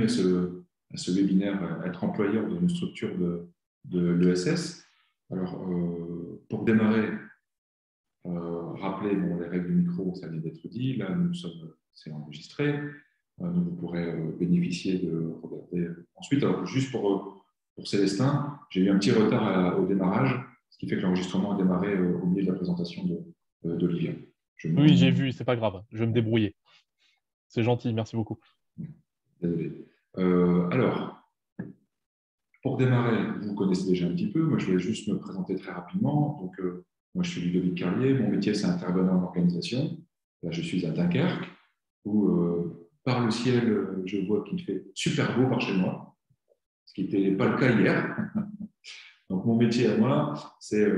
à ce webinaire, être employeur d'une structure de l'ESS. Alors, pour démarrer, rappelez les règles du micro, ça vient d'être dit. Là, c'est enregistré. Donc, vous pourrez bénéficier de regarder ensuite. Alors, juste pour Célestin, j'ai eu un petit retard au démarrage, ce qui fait que l'enregistrement a démarré au milieu de la présentation d'Olivia. Oui, j'ai vu, c'est pas grave, je vais me débrouiller. C'est gentil, merci beaucoup. Désolé. Alors, pour démarrer, vous connaissez déjà un petit peu. Moi, je vais juste me présenter très rapidement. Donc, moi, je suis Ludovic Carlier. Mon métier, c'est intervenant en organisation. Là, je suis à Dunkerque, où, par le ciel, je vois qu'il fait super beau par chez moi, ce qui n'était pas le cas hier. Donc, mon métier à moi, c'est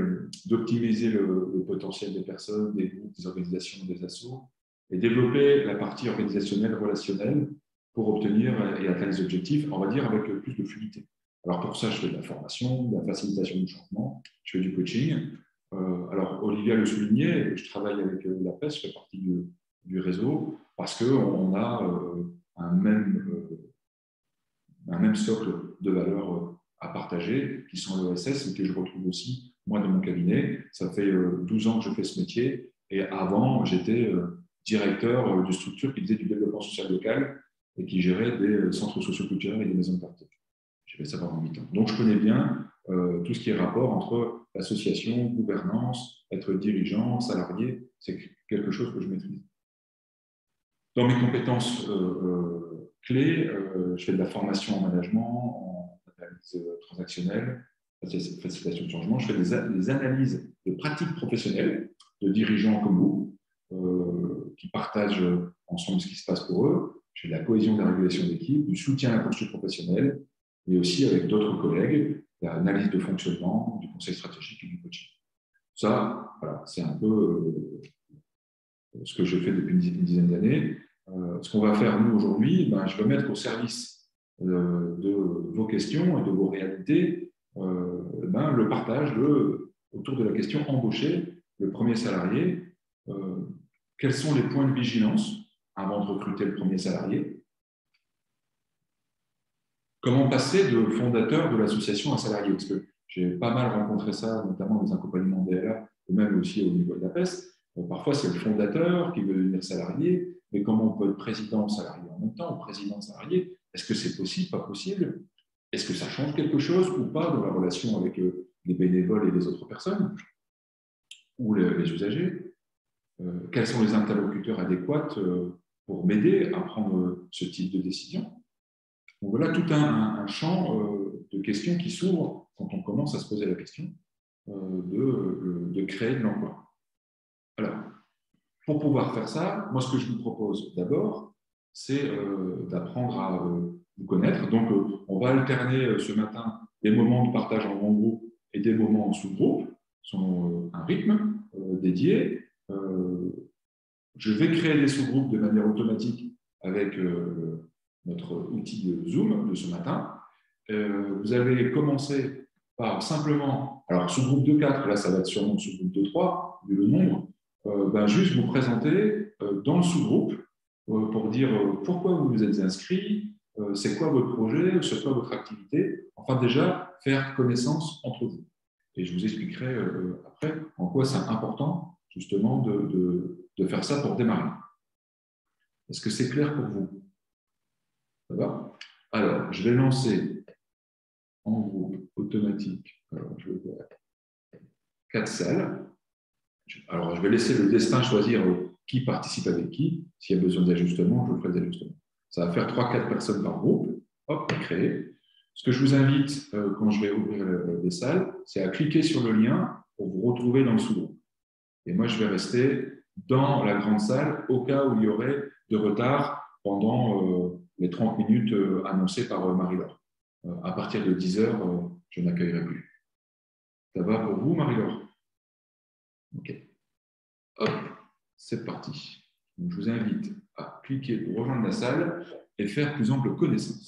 d'optimiser le potentiel des personnes, des groupes, des organisations, des assos, et développer la partie organisationnelle, relationnelle, pour obtenir et atteindre les objectifs, on va dire, avec plus de fluidité. Alors, pour ça, je fais de la formation, de la facilitation du changement, je fais du coaching. Alors, Olivia le soulignait, je travaille avec la PES, je fais partie du réseau, parce qu'on a un même socle de valeurs à partager, qui sont l'ESS, et que je retrouve aussi, moi, dans mon cabinet. Ça fait 12 ans que je fais ce métier, et avant, j'étais directeur d'une structure qui faisait du développement social local et qui gérait des centres socioculturels et des maisons de partage. J'ai fait ça pendant 8 ans. Donc, je connais bien tout ce qui est rapport entre l'association, gouvernance, être dirigeant, salarié. C'est quelque chose que je maîtrise. Dans mes compétences clés, je fais de la formation en management, en analyse transactionnelle, facilitation de changement. Je fais des analyses de pratiques professionnelles de dirigeants comme vous, qui partagent ensemble ce qui se passe pour eux. Je fais de la cohésion de la régulation d'équipe, du soutien à la posture professionnelle, mais aussi avec d'autres collègues, l'analyse de fonctionnement, du conseil stratégique et du coaching. Ça, voilà, c'est un peu ce que je fais depuis une dizaine d'années. Ce qu'on va faire, nous, aujourd'hui, je vais mettre au service de vos questions et de vos réalités le partage autour de la question embaucher le premier salarié. Quels sont les points de vigilance avant de recruter le premier salarié? Comment passer de fondateur de l'association à salarié? Parce que j'ai pas mal rencontré ça, notamment dans un accompagnement DLA, ou même aussi au niveau de la PES. Parfois, c'est le fondateur qui veut devenir salarié, mais comment on peut être président salarié en même temps, ou président salarié? Est-ce que c'est possible, pas possible? Est-ce que ça change quelque chose ou pas dans la relation avec les bénévoles et les autres personnes, ou les usagers? Quels sont les interlocuteurs adéquats pour m'aider à prendre ce type de décision? Donc voilà tout un champ de questions qui s'ouvre quand on commence à se poser la question de créer de l'emploi. Alors, pour pouvoir faire ça, moi, ce que je vous propose d'abord, c'est d'apprendre à vous connaître. Donc, on va alterner ce matin des moments de partage en grand groupe et des moments en sous-groupe, sont un rythme dédié. Je vais créer des sous-groupes de manière automatique avec notre outil de Zoom de ce matin. Vous allez commencer par simplement, alors sous-groupe de 4, là ça va être sûrement sous-groupe de 3, vu le nombre, juste vous présenter dans le sous-groupe pour dire pourquoi vous vous êtes inscrit, c'est quoi votre projet, c'est quoi votre activité, enfin déjà faire connaissance entre vous. Et je vous expliquerai après en quoi c'est important justement de faire ça pour démarrer. Est-ce que c'est clair pour vous? Ça va? Alors, je vais lancer en groupe automatique. Alors, je vais faire 4 salles. Alors, je vais laisser le destin choisir qui participe avec qui. S'il y a besoin d'ajustement, je ferai des ajustements. Ça va faire 3-4 personnes par groupe. Hop, créer. Ce que je vous invite, quand je vais ouvrir les salles, c'est à cliquer sur le lien pour vous retrouver dans le sous-groupe. Et moi, je vais rester dans la grande salle au cas où il y aurait de retard pendant les 30 minutes annoncées par Marie-Laure. À partir de 10 heures, je n'accueillerai plus. Ça va pour vous, Marie-Laure? OK. Hop, c'est parti. Donc, je vous invite à cliquer pour rejoindre la salle et faire plus ample connaissance.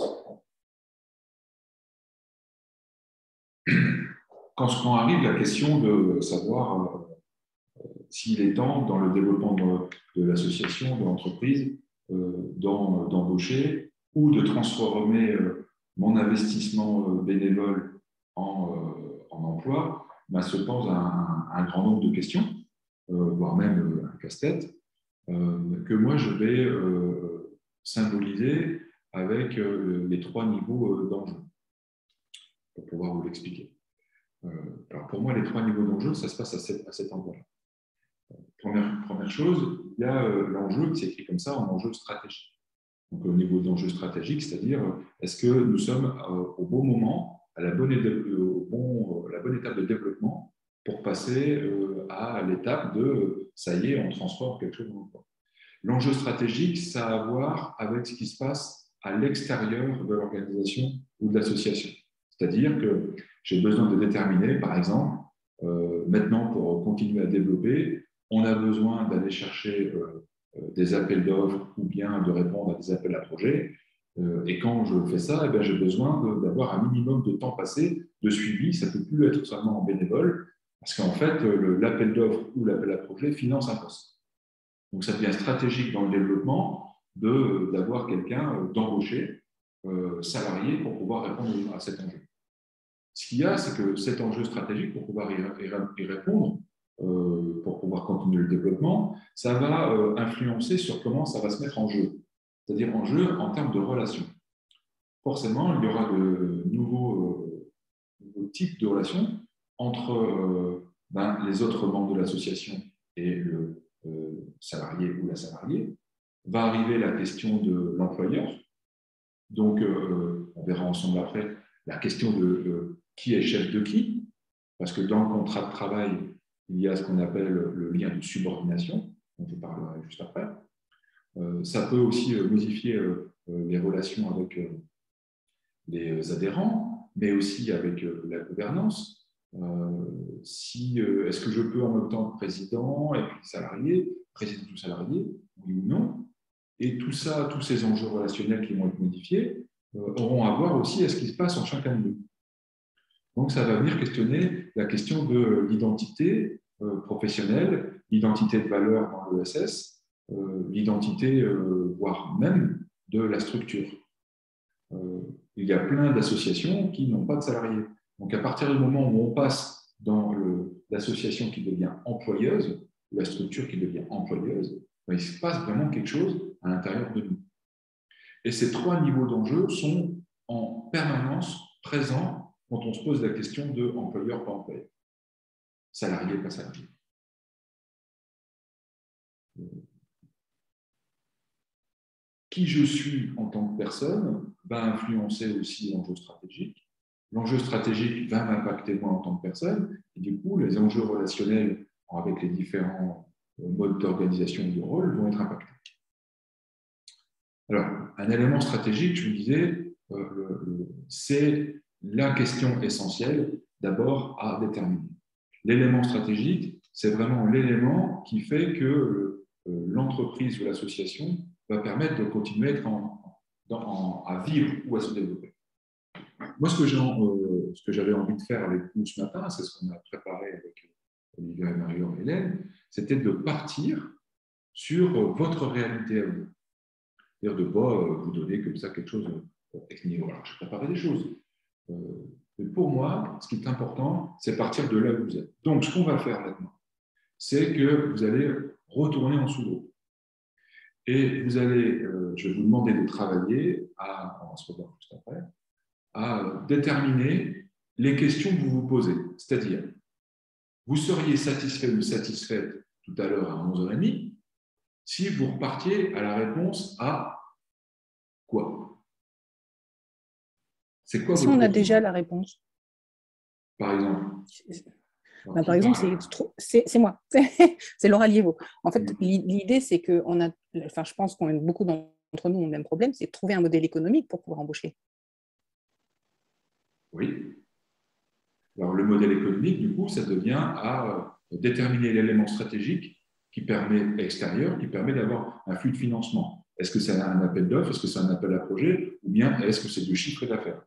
Quand arrive la question de savoir s'il est temps, dans le développement de l'association, de l'entreprise, d'embaucher ou de transformer mon investissement bénévole en emploi, se pose un grand nombre de questions, voire même un casse-tête, que moi je vais symboliser avec les 3 niveaux d'enjeu, pour pouvoir vous l'expliquer. Alors pour moi, les 3 niveaux d'enjeu, ça se passe à cet endroit-là. Première chose, il y a l'enjeu qui s'écrit comme ça en enjeu stratégique. Donc au niveau d'enjeu stratégique, c'est-à-dire est-ce que nous sommes au bon moment, à la bonne étape de développement pour passer à l'étape de ça y est, on transforme quelque chose en emploi. L'enjeu stratégique, ça a à voir avec ce qui se passe à l'extérieur de l'organisation ou de l'association. C'est-à-dire que j'ai besoin de déterminer, par exemple, maintenant pour continuer à développer, on a besoin d'aller chercher des appels d'offres ou bien de répondre à des appels à projets. Et quand je fais ça, eh bien, j'ai besoin d'avoir un minimum de temps passé de suivi. Ça ne peut plus être seulement en bénévole, parce qu'en fait, l'appel d'offres ou l'appel à projet finance un poste. Donc, ça devient stratégique dans le développement d'avoir quelqu'un d'embauché, salarié, pour pouvoir répondre à cet enjeu. Ce qu'il y a, c'est que cet enjeu stratégique, pour pouvoir y répondre, pour pouvoir continuer le développement, ça va influencer sur comment ça va se mettre en jeu, c'est-à-dire en jeu en termes de relations. Forcément, il y aura de nouveaux types de relations entre les autres membres de l'association et le salarié ou la salariée. Va arriver la question de l'employeur. Donc, on verra ensemble après la question de qui est chef de qui, parce que dans le contrat de travail, il y a ce qu'on appelle le lien de subordination, dont je parlerai juste après. Ça peut aussi modifier les relations avec les adhérents, mais aussi avec la gouvernance. Est-ce que je peux en même temps président et puis salarié, président ou salarié, oui ou non? Et tout ça, tous ces enjeux relationnels qui vont être modifiés auront à voir aussi à ce qui se passe en chacun de nous. Donc, ça va venir questionner la question de l'identité professionnelle, l'identité de valeur dans l'ESS, l'identité, voire même de la structure. Il y a plein d'associations qui n'ont pas de salariés. Donc, à partir du moment où on passe dans l'association qui devient employeuse, ou la structure qui devient employeuse, il se passe vraiment quelque chose à l'intérieur de nous. Et ces 3 niveaux d'enjeu sont en permanence présents quand on se pose la question de employeur, pas employeur, salarié, pas salarié. Qui je suis en tant que personne va influencer aussi l'enjeu stratégique. L'enjeu stratégique va m'impacter moi en tant que personne, et du coup, les enjeux relationnels avec les différents modes d'organisation du rôle vont être impactés. Alors, un élément stratégique, je vous disais, c'est la question essentielle d'abord à déterminer. L'élément stratégique, c'est vraiment l'élément qui fait que l'entreprise ou l'association va permettre de continuer à vivre ou à se développer. Moi, ce que j'avais envie de faire avec vous ce matin, c'est ce qu'on a préparé avec Olivier et Marion et Hélène, c'était de partir sur votre réalité à vous. C'est-à-dire de ne pas vous donner comme ça quelque chose ex nihilo. Alors, j'ai préparé des choses. Mais pour moi, ce qui est important, c'est partir de là où vous êtes. Donc, ce qu'on va faire maintenant, c'est que vous allez retourner en sous-groupe. Et vous allez, je vais vous demander de travailler, on va se revoir juste après, à déterminer les questions que vous vous posez. C'est-à-dire, vous seriez satisfait ou satisfaite tout à l'heure à 11h30 si vous repartiez à la réponse à quoi? C'est quoi? Si on a déjà la réponse. Par exemple? Par exemple, c'est moi, c'est Laura Liévaux. En fait, l'idée, c'est que je pense qu'on a beaucoup d'entre nous ont le même problème, c'est de trouver un modèle économique pour pouvoir embaucher. Oui. Alors, le modèle économique, du coup, ça devient à déterminer l'élément stratégique extérieur qui permet d'avoir un flux de financement. Est-ce que c'est un appel d'offres? Est-ce que c'est un appel à projet? Ou bien est-ce que c'est du chiffre d'affaires?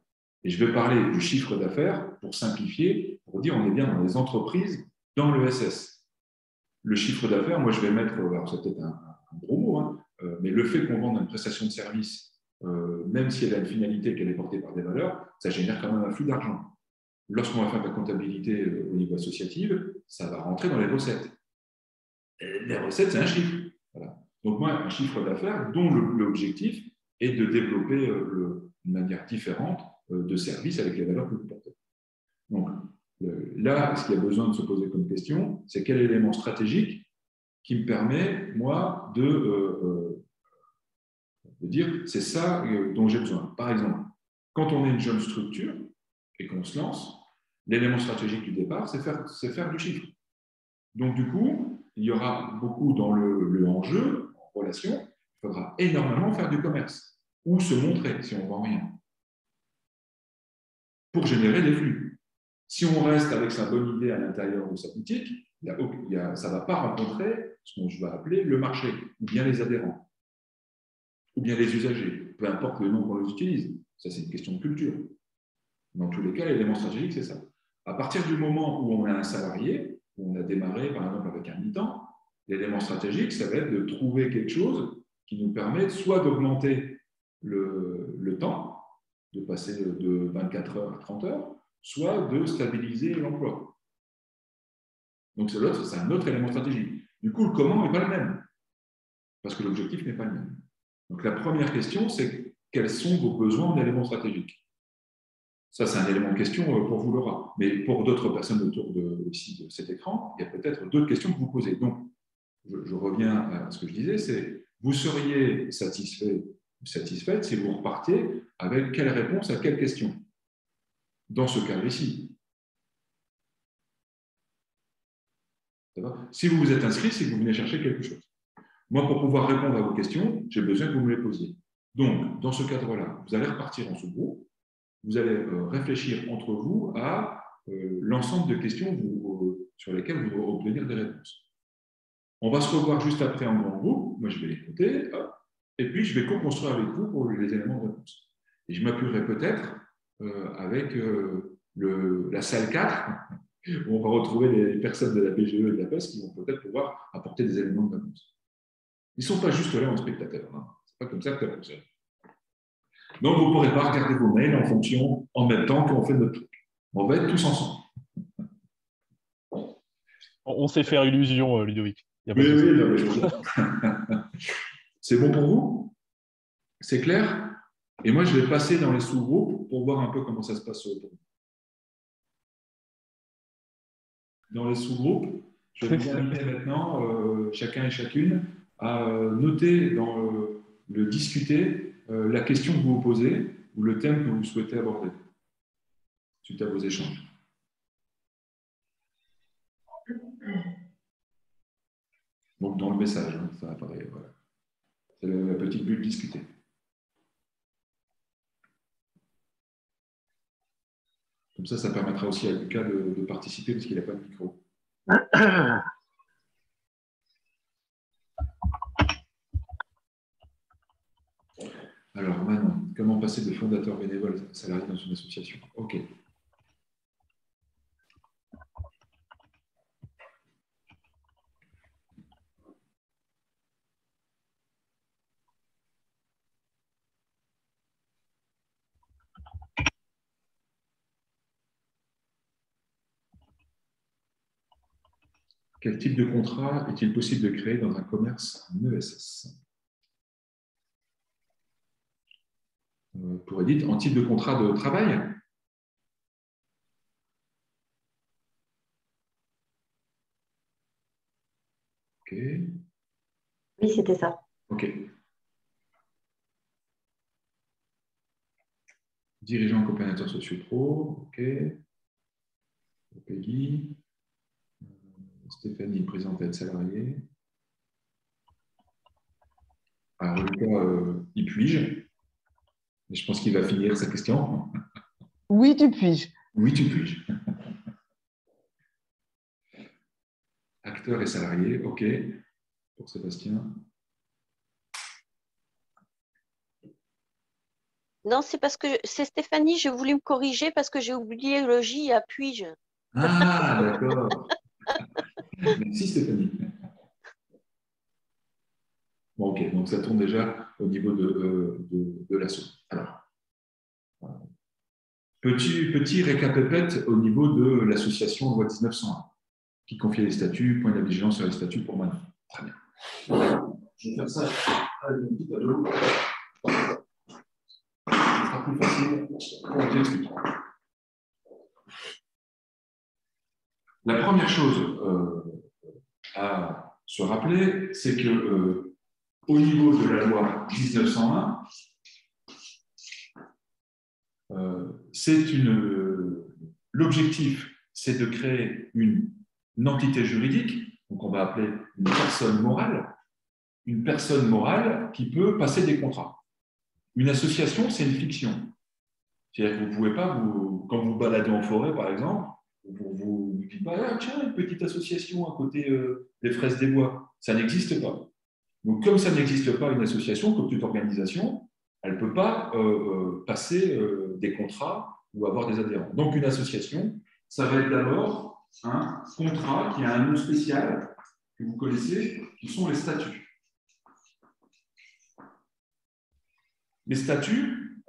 Et je vais parler du chiffre d'affaires pour simplifier, pour dire on est bien dans les entreprises, dans l'ESS. Le chiffre d'affaires, moi je vais mettre, alors c'est peut-être un gros mot, mais le fait qu'on vende une prestation de service même si elle a une finalité qu'elle est portée par des valeurs, ça génère quand même un flux d'argent. Lorsqu'on va faire de la comptabilité au niveau associatif, ça va rentrer dans les recettes. Et les recettes, c'est un chiffre. Voilà. Donc moi, un chiffre d'affaires dont l'objectif est de développer une manière différente de service avec les valeurs que vous portez. Donc là, ce qu'il y a besoin de se poser comme question, c'est quel élément stratégique qui me permet, moi, de dire c'est ça dont j'ai besoin. Par exemple, quand on est une jeune structure et qu'on se lance, l'élément stratégique du départ, c'est faire du chiffre. Donc, du coup, il y aura beaucoup dans le enjeu, en relation, il faudra énormément faire du commerce ou se montrer si on ne vend rien pour générer des flux. Si on reste avec sa bonne idée à l'intérieur de sa boutique, ça ne va pas rencontrer ce que je vais appeler le marché, ou bien les adhérents, ou bien les usagers, peu importe le nom qu'on les utilise. Ça, c'est une question de culture. Dans tous les cas, l'élément stratégique, c'est ça. À partir du moment où on a un salarié, où on a démarré, par exemple, avec un mi-temps, l'élément stratégique, ça va être de trouver quelque chose qui nous permet soit d'augmenter le temps, de passer de 24 heures à 30 heures, soit de stabiliser l'emploi. Donc, c'est un autre élément stratégique. Du coup, le comment n'est pas le même, parce que l'objectif n'est pas le même. Donc, la première question, c'est quels sont vos besoins en éléments stratégiques? Ça, c'est un élément de question pour vous, Laura. Mais pour d'autres personnes autour de cet écran, il y a peut-être d'autres questions que vous posez. Donc, je reviens à ce que je disais, c'est vous seriez satisfait ou satisfaite si vous repartiez avec quelle réponse à quelle question dans ce cadre ici. Si vous vous êtes inscrit, c'est que vous venez chercher quelque chose. Moi, pour pouvoir répondre à vos questions, j'ai besoin que vous me les posiez. Donc, dans ce cadre-là, vous allez repartir en sous-groupe, vous allez réfléchir entre vous à l'ensemble de questions sur lesquelles vous devrez obtenir des réponses. On va se revoir juste après en grand groupe. Moi, je vais les noter, et puis je vais co-construire avec vous pour les éléments de réponse. Et je m'appuierai peut-être avec la salle 4, où on va retrouver les personnes de la BGE et de la PES qui vont peut-être pouvoir apporter des éléments de réponse. Ils ne sont pas juste là en spectateur. Hein. Ce n'est pas comme ça que ça fonctionne. Donc, vous ne pourrez pas regarder vos mails en même temps qu'on fait notre truc. On va être tous ensemble. On sait faire illusion, Ludovic. Oui, non, mais je veux dire. C'est bon pour vous? C'est clair? Et moi, je vais passer dans les sous-groupes pour voir un peu comment ça se passe pour vous. Dans les sous-groupes, je vais vous inviter maintenant, chacun et chacune, à noter dans le discuter la question que vous vous posez ou le thème que vous souhaitez aborder suite à vos échanges. Donc, dans le message, hein, ça apparaît. Voilà. C'est la petite bulle discuter. Comme ça permettra aussi à Lucas de participer parce qu'il n'a pas de micro. Alors, maintenant, comment passer de fondateur bénévole à salarié dans une association? OK. Quel type de contrat est-il possible de créer dans un commerce en ESS? Pour Edith, en type de contrat de travail? OK. Oui, c'était ça. OK. Dirigeant accompagnateur socio-pro, OK. Peggy. Stéphanie, présidente aide salariée. Alors, Lucas, il puis-je? Je pense qu'il va finir sa question. Oui, tu puis-je. Oui, tu puis-je. Acteur et salarié, OK. Pour Sébastien. Non, c'est parce que c'est Stéphanie, je voulais me corriger parce que j'ai oublié le J à puis-je. Ah, d'accord. Merci Stéphanie. Bon, ok, donc ça tourne déjà au niveau de l'asso. Alors, petit récapépète au niveau de l'association loi 1901, qui confiait les statuts, point de la vigilance sur les statuts pour moi. Très bien. Je vais faire ça avec une petite tableau. Ce sera plus facile pour vous expliquer. La première chose à se rappeler, c'est que au niveau de la loi 1901, l'objectif, c'est de créer une entité juridique, donc on va appeler une personne morale qui peut passer des contrats. Une association, c'est une fiction. C'est-à-dire que vous ne pouvez pas, quand vous baladez en forêt, par exemple, vous ne dites pas, ah, tiens, une petite association à côté des fraises des bois. Ça n'existe pas. Donc, comme ça n'existe pas, une association, comme toute organisation, elle ne peut pas passer des contrats ou avoir des adhérents. Donc, une association, ça va être d'abord un contrat qui a un nom spécial que vous connaissez, qui sont les statuts. Les statuts,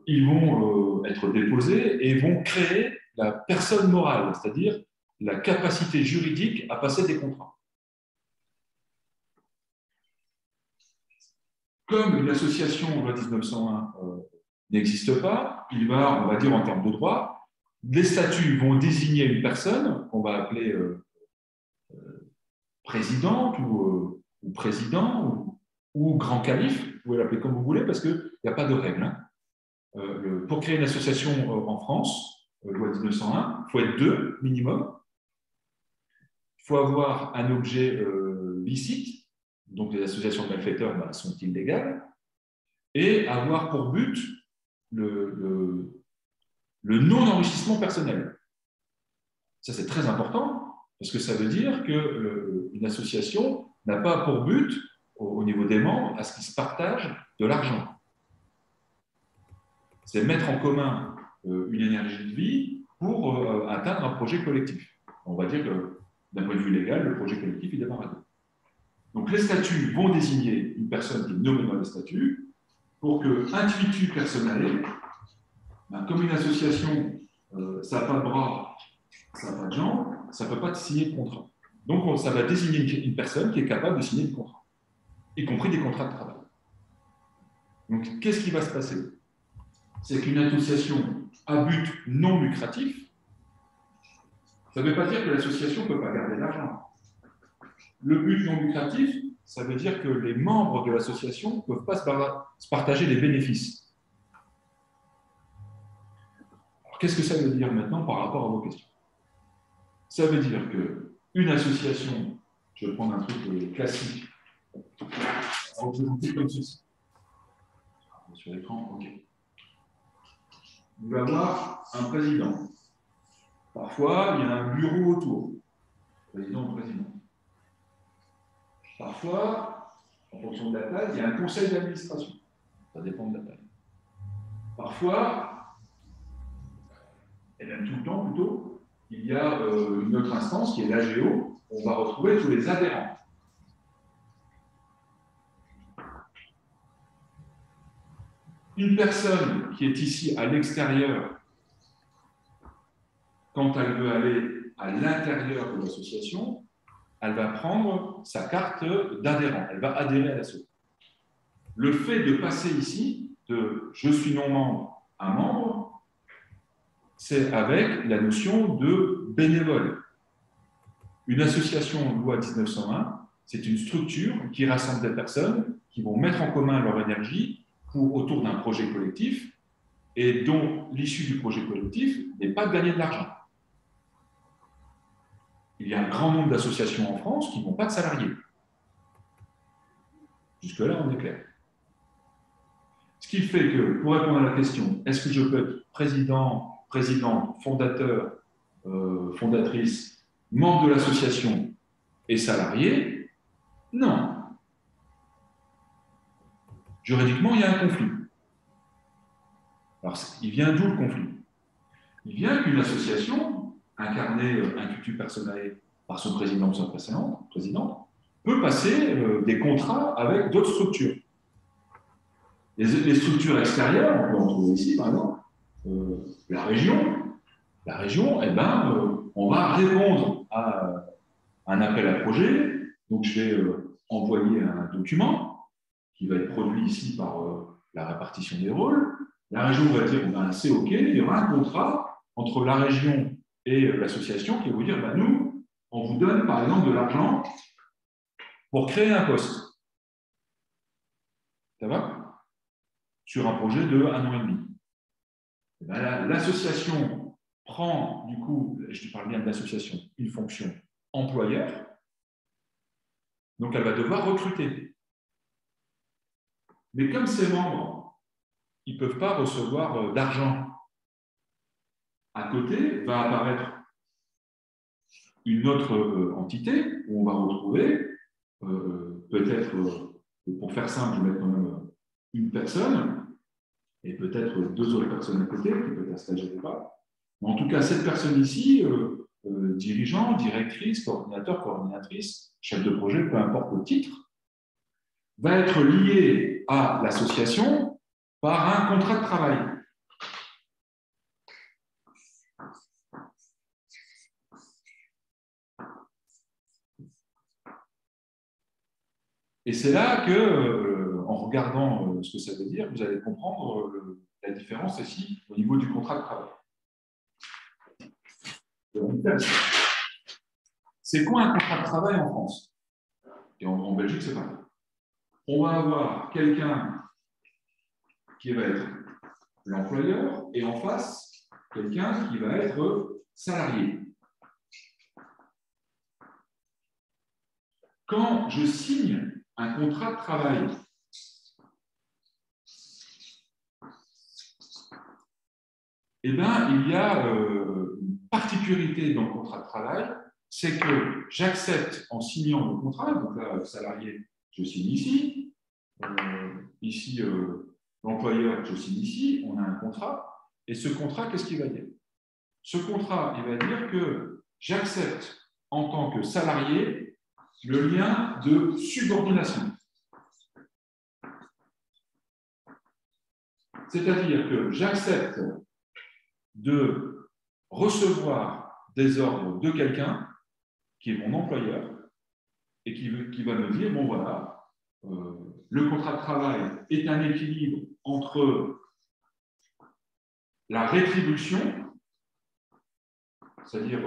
ils vont être déposés et vont créer la personne morale, c'est-à-dire la capacité juridique à passer des contrats. Comme une association loi 1901 n'existe pas, il va, on va dire en termes de droit, les statuts vont désigner une personne qu'on va appeler présidente ou président ou grand calife, vous pouvez l'appeler comme vous voulez parce qu'il n'y a pas de règle. Hein. Pour créer une association en France, loi 1901, il faut être 2 minimum. Il faut avoir un objet licite. Donc, les associations de malfaiteurs sont illégales, et avoir pour but le non-enrichissement personnel. Ça, c'est très important, parce que ça veut dire qu'une association n'a pas pour but, au niveau des membres, à ce qu'ils se partagent de l'argent. C'est mettre en commun une énergie de vie pour atteindre un projet collectif. On va dire que, d'un point de vue légal, le projet collectif, il démarre à 2. Donc, les statuts vont désigner une personne qui est nommée dans les statuts pour que, intuitu personnel, comme une association, ça n'a pas de bras, ça n'a pas de jambes, ça ne peut pas signer de contrat. Donc, ça va désigner une personne qui est capable de signer des contrats, y compris des contrats de travail. Donc, qu'est-ce qui va se passer? C'est qu'une association à but non lucratif, ça ne veut pas dire que l'association ne peut pas garder de l'argent. Le but non lucratif, ça veut dire que les membres de l'association ne peuvent pas se partager les bénéfices. Alors, qu'est-ce que ça veut dire maintenant par rapport à vos questions? Ça veut dire qu'une association, je vais prendre un truc classique, représenté comme ceci. Sur l'écran, ok. Vous allez avoir un président. Parfois, il y a un bureau autour. Président ou président. Parfois, en fonction de la taille, il y a un conseil d'administration. Ça dépend de la taille. Parfois, et même tout le temps plutôt, il y a une autre instance qui est l'AGO. On va retrouver tous les adhérents. Une personne qui est ici à l'extérieur, quand elle veut aller à l'intérieur de l'association, elle va prendre sa carte d'adhérent, elle va adhérer à l'association. Le fait de passer ici, de je suis non-membre à membre, c'est avec la notion de bénévole. Une association loi 1901, c'est une structure qui rassemble des personnes qui vont mettre en commun leur énergie autour d'un projet collectif et dont l'issue du projet collectif n'est pas de gagner de l'argent. Il y a un grand nombre d'associations en France qui n'ont pas de salariés. Jusque-là, on est clair. Ce qui fait que, pour répondre à la question, est-ce que je peux être président, présidente, fondateur, fondatrice, membre de l'association et salarié? Non. Juridiquement, il y a un conflit. Alors, il vient d'où le conflit? Il vient qu'une association, incarnée intuitu personae par son président ou sa présidente, peut passer des contrats avec d'autres structures. Les structures extérieures, on peut en trouver ici, par exemple, la région. La région, eh ben, on va répondre à un appel à projet. Donc, je vais envoyer un document qui va être produit ici par la répartition des rôles. La région va dire, ben, c'est OK, il y aura un contrat entre la région et l'association qui va vous dire, ben, nous, on vous donne, par exemple, de l'argent pour créer un poste. Ça va? Sur un projet de 1 an et demi. Ben, l'association prend, du coup, je parle bien de l'association, une fonction employeur. Donc, elle va devoir recruter. Mais comme ses membres, ils ne peuvent pas recevoir d'argent, à côté va apparaître une autre entité où on va retrouver, peut-être, pour faire simple, je vais mettre quand même une personne et peut-être 2 autres personnes à côté, qui peut être stagiaire ou pas. Mais en tout cas, cette personne ici, dirigeant, directrice, coordinateur, coordinatrice, chef de projet, peu importe le titre, va être liée à l'association par un contrat de travail. Et c'est là que, en regardant ce que ça veut dire, vous allez comprendre la différence ici au niveau du contrat de travail. C'est quoi un contrat de travail en France? Et en Belgique, c'est pareil. On va avoir quelqu'un qui va être l'employeur et en face, quelqu'un qui va être salarié. Quand je signe un contrat de travail, eh bien, il y a une particularité dans le contrat de travail, c'est que j'accepte en signant le contrat, donc là, salarié, je signe ici, ici, l'employeur, je signe ici, on a un contrat, et ce contrat, qu'est-ce qu'il va dire? Ce contrat, il va dire que j'accepte en tant que salarié le lien de subordination. C'est-à-dire que j'accepte de recevoir des ordres de quelqu'un qui est mon employeur et qui va me dire, bon voilà, le contrat de travail est un équilibre entre la rétribution, c'est-à-dire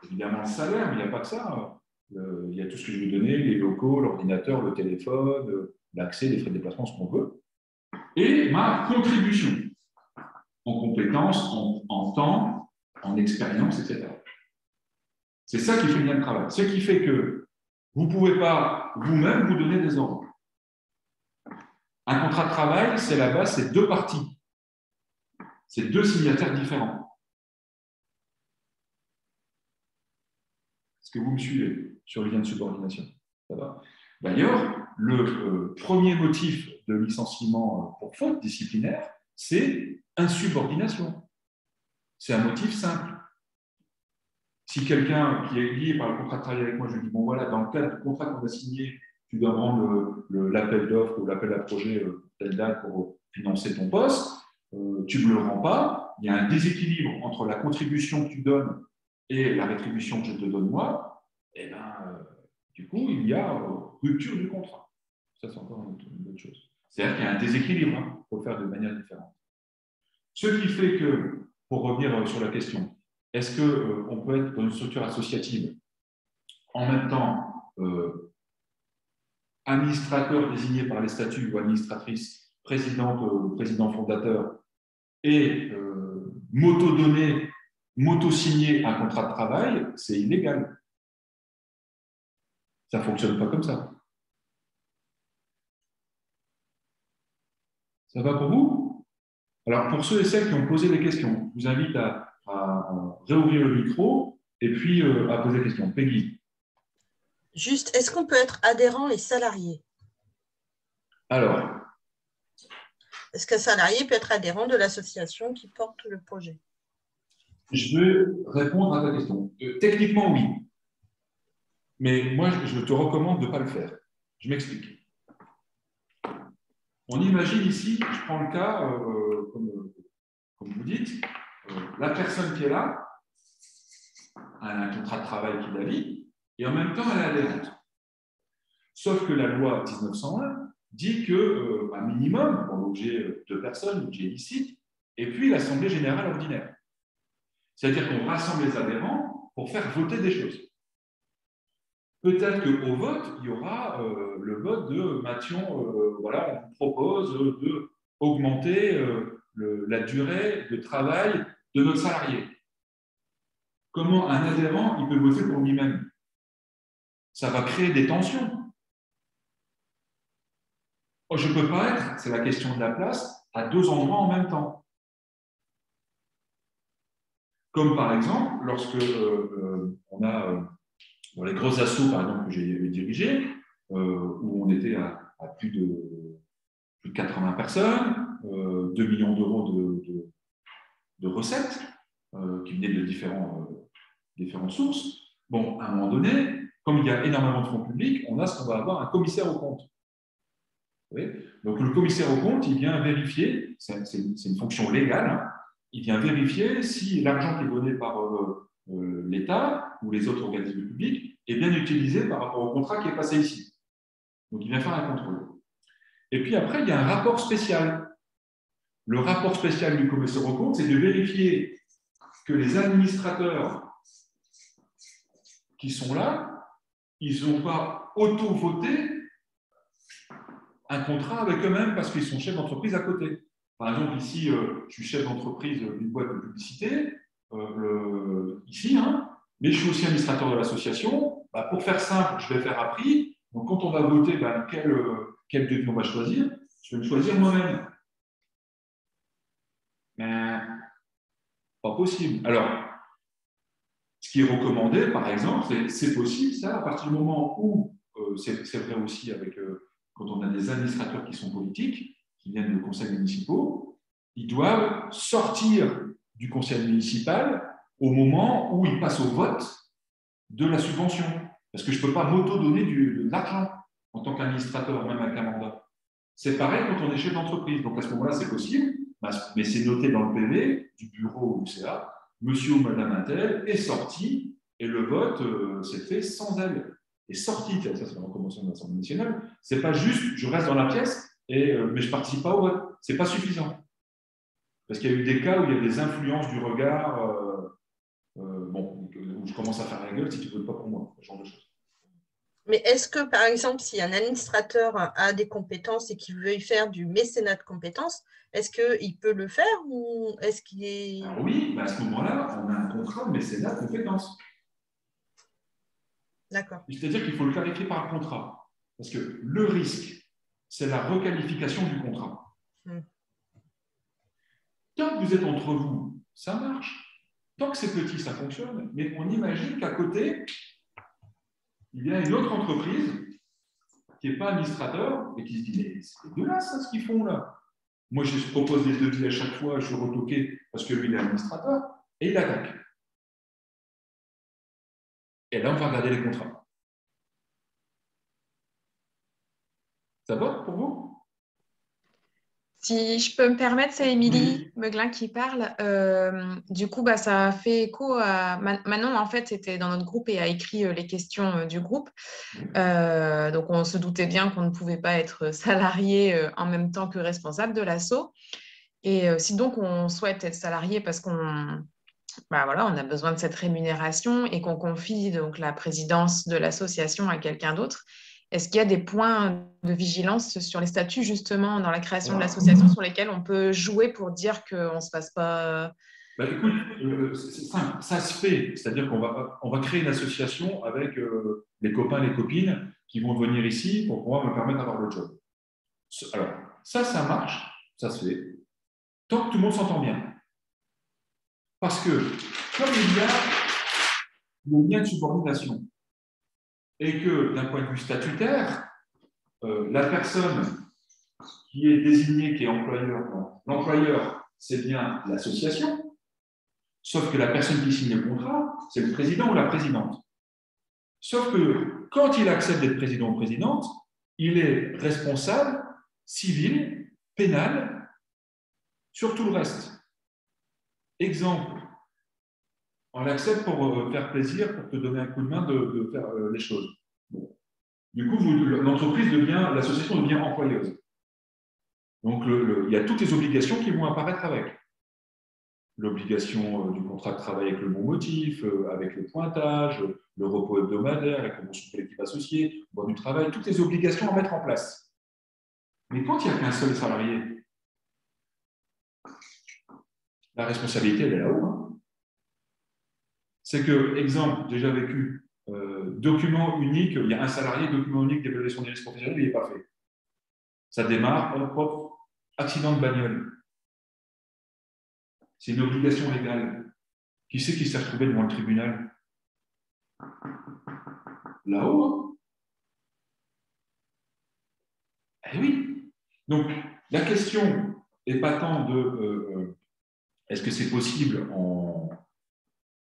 évidemment le salaire, mais il n'y a pas que ça. Il y a tout ce que je vais donner, les locaux, l'ordinateur, le téléphone, l'accès, les frais de déplacement, ce qu'on veut, et ma contribution en compétences, en temps, en expérience, etc. C'est ça qui fait le lien de travail. Ce qui fait que vous ne pouvez pas vous-même vous donner des ordres. Un contrat de travail, c'est la base, c'est 2 parties. C'est 2 signataires différents. Est-ce que vous me suivez sur le lien de subordination? Ça va. D'ailleurs, le premier motif de licenciement pour faute disciplinaire, c'est insubordination. C'est un motif simple. Si quelqu'un qui est lié par le contrat de travail avec moi, je lui dis, bon voilà, dans le cadre du contrat qu'on a signé, tu dois rendre l'appel d'offres ou l'appel à projet telle date pour financer ton poste, tu ne me le rends pas, il y a un déséquilibre entre la contribution que tu donnes et la rétribution que je te donne moi, et bien, du coup, il y a rupture du contrat. Ça, c'est encore une autre chose. C'est-à-dire qu'il y a un déséquilibre, il faut le faire de manière différente. Ce qui fait que, pour revenir sur la question, est-ce qu'on peut être dans une structure associative en même temps administrateur désigné par les statuts ou administratrice, présidente, président fondateur et m'auto-donner, m'auto-signer un contrat de travail? C'est illégal. Ça ne fonctionne pas comme ça. Ça va pour vous? Alors, pour ceux et celles qui ont posé des questions, je vous invite à réouvrir le micro et puis à poser des questions. Peggy. Juste, est-ce qu'on peut être adhérent et salarié? Alors. Est-ce qu'un salarié peut être adhérent de l'association qui porte le projet? Je vais répondre à ta question. Techniquement, oui. Mais moi, je te recommande de ne pas le faire. Je m'explique. On imagine ici, je prends le cas, comme vous dites, la personne qui est là, elle a un contrat de travail qui la lie, et en même temps, elle est adhérente. Sauf que la loi 1901 dit qu'un minimum, pour l'objet de personnes, l'objet licite, et puis l'Assemblée générale ordinaire. C'est-à-dire qu'on rassemble les adhérents pour faire voter des choses. Peut-être qu'au vote, il y aura le vote de Mathion, voilà, on vous propose d'augmenter la durée de travail de notre salarié. Comment un adhérent il peut voter pour lui-même? Ça va créer des tensions. Je ne peux pas être, c'est la question de la place, à deux endroits en même temps. Comme par exemple, lorsque on a dans les gros assos, par exemple, que j'ai dirigés, où on était à plus de 80 personnes, 2 millions d'euros de recettes qui venaient de différentes sources. Bon, à un moment donné, comme il y a énormément de fonds publics, on a ce qu'on va avoir un commissaire aux comptes. Oui. Donc, le commissaire aux comptes, il vient vérifier, c'est une fonction légale, hein, il vient vérifier si l'argent qui est donné par l'État ou les autres organismes publics est bien utilisé par rapport au contrat qui est passé ici. Donc, il vient faire un contrôle. Et puis après, il y a un rapport spécial. Le rapport spécial du commissaire aux comptes, c'est de vérifier que les administrateurs qui sont là, ils n'ont pas auto-voté un contrat avec eux-mêmes parce qu'ils sont chefs d'entreprise à côté. Par exemple, ici, je suis chef d'entreprise d'une boîte de publicité, ici, hein, mais je suis aussi administrateur de l'association. Bah, pour faire simple, je vais faire à prix. Donc, quand on va voter quel devis on va choisir, je vais me choisir moi-même. Mais pas possible. Alors, ce qui est recommandé, par exemple, c'est possible, ça, à partir du moment où, c'est vrai aussi avec, quand on a des administrateurs qui sont politiques, qui viennent de conseils municipaux, ils doivent sortir du conseil municipal au moment où ils passent au vote de la subvention. Parce que je ne peux pas m'auto-donner de l'argent en tant qu'administrateur, même avec un mandat. C'est pareil quand on est chef d'entreprise. Donc à ce moment-là, c'est possible, mais c'est noté dans le PV du bureau ou CA, monsieur ou madame Intel est sorti et le vote s'est fait sans elle. Et sorti, ça c'est la recommandation de l'Assemblée nationale, c'est pas juste je reste dans la pièce, mais je ne participe pas au vote. Ce n'est pas suffisant. Parce qu'il y a eu des cas où il y a des influences du regard, où je commence à faire la gueule si tu ne votes pas pour moi, ce genre de choses. Mais est-ce que, par exemple, si un administrateur a des compétences et qu'il veut y faire du mécénat de compétences, est-ce qu'il peut le faire ou est-ce qu'il est… Alors oui, à ce moment-là, on a un contrat de mécénat de compétences. D'accord. C'est-à-dire qu'il faut le clarifier par un contrat. Parce que le risque, c'est la requalification du contrat. Tant que vous êtes entre vous, ça marche. Tant que c'est petit, ça fonctionne. Mais on imagine qu'à côté, il y a une autre entreprise qui n'est pas administrateur et qui se dit mais c'est dégueulasse ça, ce qu'ils font là. Moi, je propose des devis à chaque fois, je suis retoqué parce que lui, il est administrateur et il attaque. Et là, on va regarder les contrats. Ça va pour vous? Si je peux me permettre, c'est Émilie Oui. Meuglin qui parle. Du coup, ça fait écho à… Manon, en fait, était dans notre groupe et a écrit les questions du groupe. Donc, on se doutait bien qu'on ne pouvait pas être salarié en même temps que responsable de l'asso. Et si donc on souhaite être salarié parce qu'on on a besoin de cette rémunération et qu'on confie donc la présidence de l'association à quelqu'un d'autre, est-ce qu'il y a des points de vigilance sur les statuts, justement, dans la création de l'association, sur lesquels on peut jouer pour dire qu'on ne se fasse pas… Écoute, c'est simple, ça se fait. C'est-à-dire qu'on va créer une association avec les copains, les copines qui vont venir ici pour pouvoir me permettre d'avoir le job. Alors, ça marche, ça se fait, tant que tout le monde s'entend bien. Parce que, comme il y a le lien de subordination, et que d'un point de vue statutaire, la personne qui est désignée, qui est employeur, l'employeur, c'est bien l'association, sauf que la personne qui signe le contrat, c'est le président ou la présidente. Sauf que quand il accepte d'être président ou présidente, il est responsable civil, pénal, sur tout le reste. Exemple, on l'accepte pour faire plaisir, pour te donner un coup de main de faire les choses. Bon. Du coup, l'entreprise devient, l'association devient employeuse. Donc, il y a toutes les obligations qui vont apparaître avec. L'obligation du contrat de travail avec le bon motif, avec le pointage, le repos hebdomadaire, la convention collective associée, le droit du travail, toutes les obligations à mettre en place. Mais quand il n'y a qu'un seul salarié, la responsabilité, elle est là-haut. Hein. C'est que, exemple, déjà vécu, document unique, il y a un salarié, document unique d'évaluation des risques professionnels, il n'est pas fait. Ça démarre, hop, hop, accident de bagnole. C'est une obligation légale. Qui c'est qui s'est retrouvé devant le tribunal? Là-haut. Hein. Eh oui. Donc, la question n'est pas tant de est-ce que c'est possible en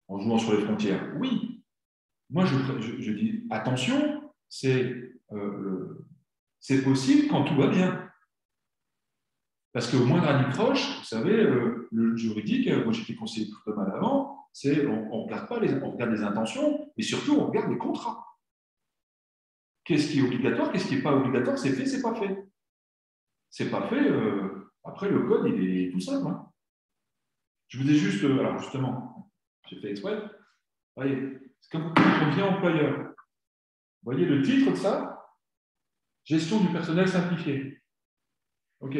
jouant sur les frontières? Oui. Moi, je dis attention, c'est possible quand tout va bien. Parce qu'au moindre anicroche, vous savez, le juridique, moi j'étais conseiller prud'homal avant, c'est on ne regarde pas on regarde les intentions, mais surtout on regarde les contrats. Qu'est-ce qui est obligatoire, qu'est-ce qui n'est pas obligatoire, c'est fait, c'est pas fait. C'est pas fait, après le code, il est tout simple. Hein. Je vous ai juste, alors justement, j'ai fait exprès, voyez, c'est comme quand on devient employeur. Vous voyez le titre de ça? Gestion du personnel simplifié. OK.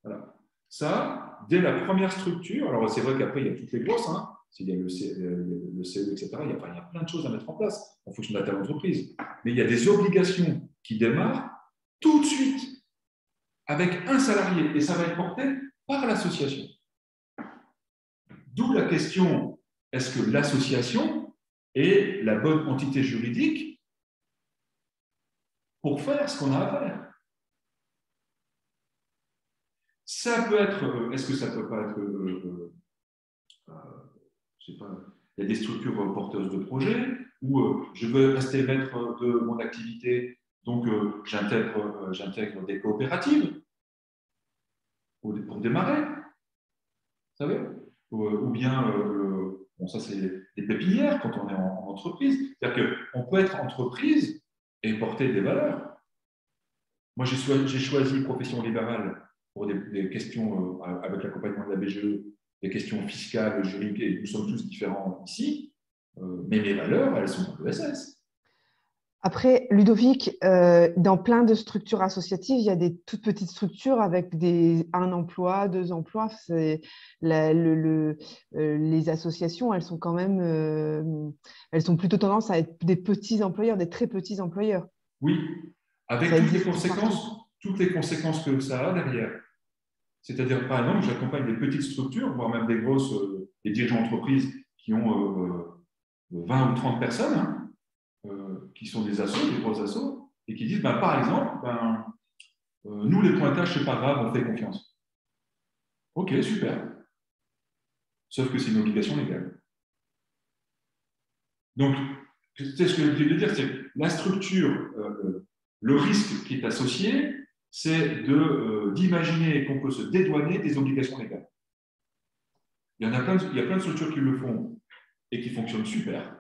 Voilà. Ça, dès la première structure, alors c'est vrai qu'après, il y a toutes les grosses, hein, il y a le CE, etc. Il y a plein de choses à mettre en place en fonction de la taille d'entreprise. Mais il y a des obligations qui démarrent tout de suite avec un salarié et ça va être porté par l'association. D'où la question, est-ce que l'association est la bonne entité juridique pour faire ce qu'on a à faire? Ça peut être, est-ce que ça peut pas être, je sais pas, il y a des structures porteuses de projets où je veux rester maître de mon activité, donc j'intègre des coopératives pour démarrer, vous savez, ou bien, bon, ça c'est des pépinières quand on est en entreprise, c'est-à-dire qu'on peut être entreprise et porter des valeurs. Moi, j'ai choisi profession libérale pour des questions avec l'accompagnement de la BGE, des questions fiscales, juridiques, et nous sommes tous différents ici, mais mes valeurs, elles sont dans l'ESS. Après, Ludovic, dans plein de structures associatives, il y a des toutes petites structures avec un emploi, 2 emplois. Les associations, elles sont quand même, elles ont plutôt tendance à être des petits employeurs, des très petits employeurs. Oui, avec toutes les conséquences que ça a derrière. C'est-à-dire, par exemple, j'accompagne des petites structures, voire même des grosses, des dirigeants d'entreprise qui ont 20 ou 30 personnes, hein, qui sont des assos, des gros assos, et qui disent, par exemple, nous, les pointages, c'est pas grave, on fait confiance. OK, super. Sauf que c'est une obligation légale. Donc, c'est ce que je voulais dire, c'est que la structure, le risque qui est associé, c'est d'imaginer qu'on peut se dédouaner des obligations légales. Il y a plein de structures qui le font et qui fonctionnent super,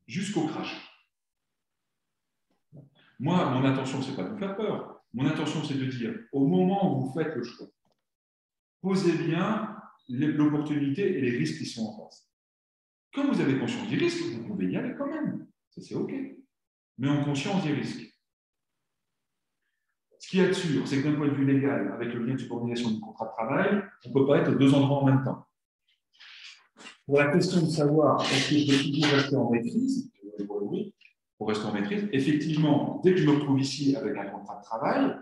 jusqu'au crash. Moi, mon intention, ce n'est pas de vous faire peur. Mon intention, c'est de dire, au moment où vous faites le choix, posez bien l'opportunité et les risques qui sont en face. Quand vous avez conscience des risques, vous pouvez y aller quand même. Ça, c'est OK. Mais en conscience des risques. Ce qui est sûr, c'est que d'un point de vue légal, avec le lien de subordination du contrat de travail, on ne peut pas être aux 2 endroits en même temps. Pour la question de savoir est-ce que je vais toujours rester en maîtrise, pour rester en maîtrise, effectivement, dès que je me retrouve ici avec un contrat de travail,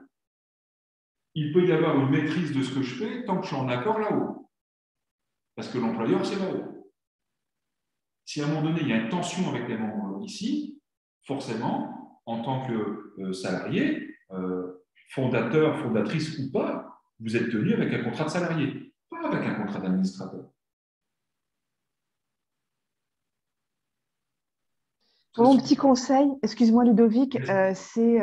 il peut y avoir une maîtrise de ce que je fais tant que je suis en accord là-haut. Parce que l'employeur, c'est là-haut. Si à un moment donné, il y a une tension avec les membres ici, forcément, en tant que salarié, fondateur, fondatrice ou pas, vous êtes tenu avec un contrat de salarié, pas avec un contrat d'administrateur. Mon petit conseil, excuse-moi Ludovic, c'est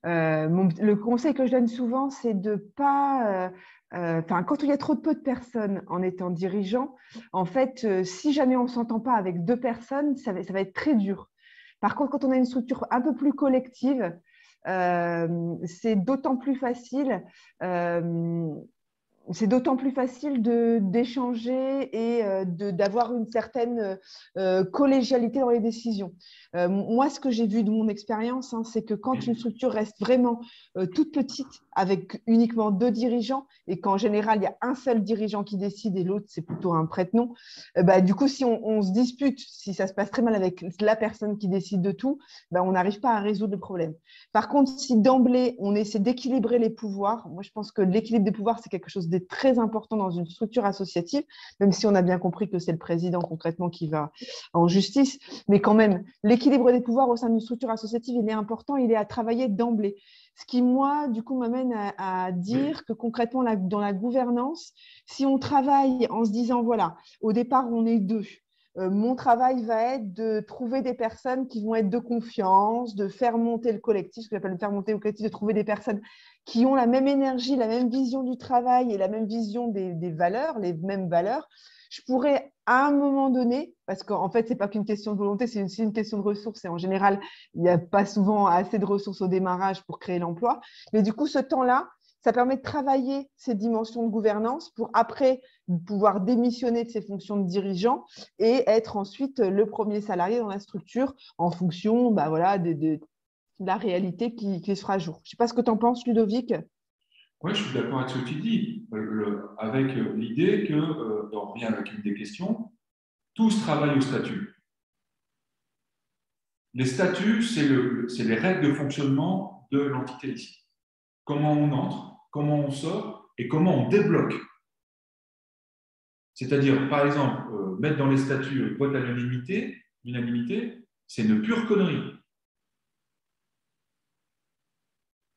le conseil que je donne souvent, c'est de pas, quand il y a trop peu de personnes en étant dirigeant, en fait, si jamais on ne s'entend pas avec 2 personnes, ça va être très dur. Par contre, quand on a une structure un peu plus collective, c'est d'autant plus facile. C'est d'autant plus facile d'échanger et d'avoir une certaine collégialité dans les décisions. Moi, ce que j'ai vu de mon expérience, hein, c'est que quand une structure reste vraiment toute petite, avec uniquement 2 dirigeants, et qu'en général, il y a un seul dirigeant qui décide et l'autre, c'est plutôt un prête-nom, du coup, si on se dispute, si ça se passe très mal avec la personne qui décide de tout, on n'arrive pas à résoudre le problème. Par contre, si d'emblée, on essaie d'équilibrer les pouvoirs, moi, je pense que l'équilibre des pouvoirs, c'est quelque chose de très important dans une structure associative, même si on a bien compris que c'est le président concrètement qui va en justice. Mais quand même, l'équilibre des pouvoirs au sein d'une structure associative, il est important, il est à travailler d'emblée. Ce qui, moi, du coup, m'amène à dire que concrètement, dans la gouvernance, si on travaille en se disant, voilà, au départ, on est 2. Mon travail va être de trouver des personnes qui vont être de confiance, de faire monter le collectif, ce que j'appelle faire monter le collectif, de trouver des personnes qui ont la même énergie, la même vision du travail et la même vision des valeurs, les mêmes valeurs. Je pourrais, à un moment donné, parce qu'en fait, ce n'est pas qu'une question de volonté, c'est une question de ressources. Et en général, il n'y a pas souvent assez de ressources au démarrage pour créer l'emploi. Mais du coup, ce temps-là, ça permet de travailler ces dimensions de gouvernance pour après pouvoir démissionner de ses fonctions de dirigeant et être ensuite le premier salarié dans la structure en fonction de la réalité qui se fera jour. Je ne sais pas ce que tu en penses, Ludovic. Oui, je suis d'accord avec ce que tu dis, avec l'idée que, on revient avec une des questions, tous travaillent au statut. Les statuts, c'est les règles de fonctionnement de l'entité ici. Comment on entre, comment on sort et comment on débloque. C'est-à-dire, par exemple, mettre dans les statuts vote à l'unanimité, c'est une pure connerie.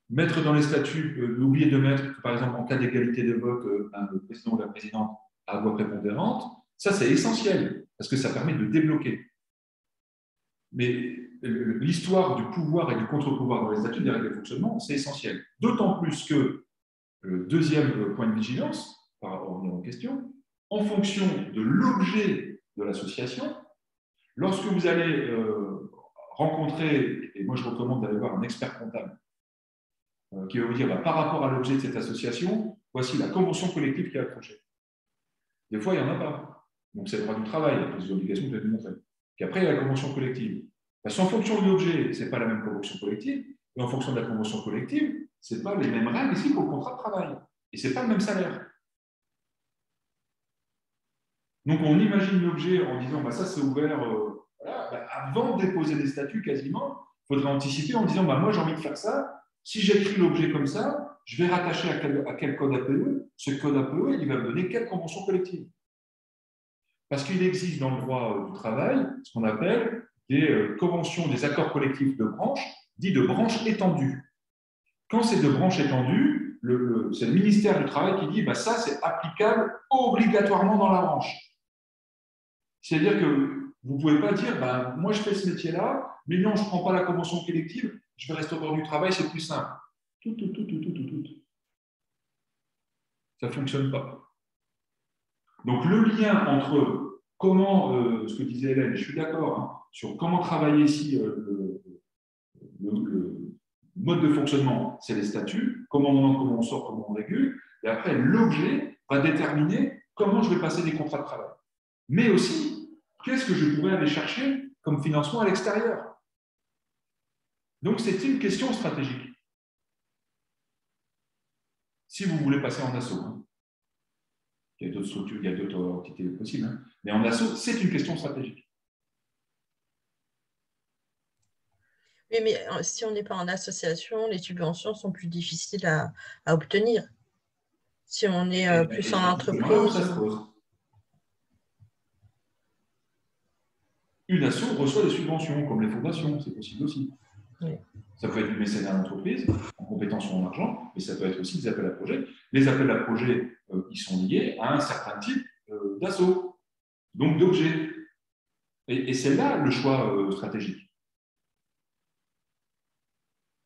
Mettre dans les statuts, oublier de mettre, par exemple, en cas d'égalité de vote, le président ou la présidente à voix prépondérante, ça c'est essentiel, parce que ça permet de débloquer. Mais l'histoire du pouvoir et du contre-pouvoir dans les statuts des règles de fonctionnement, c'est essentiel. D'autant plus que, le deuxième point de vigilance, par rapport aux questions, en fonction de l'objet de l'association, lorsque vous allez rencontrer, et moi je recommande d'aller voir un expert comptable, qui va vous dire, par rapport à l'objet de cette association, voici la convention collective qui est accrochée. Des fois, il n'y en a pas. Donc, c'est le droit du travail, il y a des obligations que vous avez montrées. Puis après, il y a la convention collective. Parce qu'en fonction de l'objet, ce n'est pas la même convention collective, et en fonction de la convention collective, ce n'est pas les mêmes règles ici pour le contrat de travail. Et ce n'est pas le même salaire. Donc, on imagine l'objet en disant, ça c'est ouvert, avant de déposer des statuts quasiment, il faudrait anticiper en disant, moi j'ai envie de faire ça. Si j'écris l'objet comme ça, je vais rattacher à quel code APE. Ce code APE, il va me donner quelle convention collective. Parce qu'il existe dans le droit du travail ce qu'on appelle des conventions, des accords collectifs de branche, dits de branche étendue. Quand c'est de branche étendue, c'est le ministère du Travail qui dit ça, c'est applicable obligatoirement dans la branche. C'est-à-dire que vous ne pouvez pas dire moi, je fais ce métier-là, mais non, je ne prends pas la convention collective, je vais rester au bord du travail, c'est plus simple. Tout. Ça ne fonctionne pas. Donc, le lien entre comment, ce que disait Hélène, je suis d'accord, sur comment travailler ici, le mode de fonctionnement, c'est les statuts, comment on entre, comment on sort, comment on régule, et après, l'objet va déterminer comment je vais passer des contrats de travail. Mais aussi, qu'est-ce que je pourrais aller chercher comme financement à l'extérieur? Donc, c'est une question stratégique. Si vous voulez passer en asso, il y a d'autres structures, il y a d'autres entités possibles, mais en asso, c'est une question stratégique. Oui, mais si on n'est pas en association, les subventions sont plus difficiles à obtenir. Si on est plus en entreprise. Ça se pose. Une asso reçoit des subventions, comme les fondations, c'est possible aussi. Oui. Ça peut être du mécénat d'entreprise, en compétences ou en argent, mais ça peut être aussi des appels à projets. Les appels à projets, ils sont liés à un certain type d'asso, donc d'objets. Et c'est là le choix stratégique.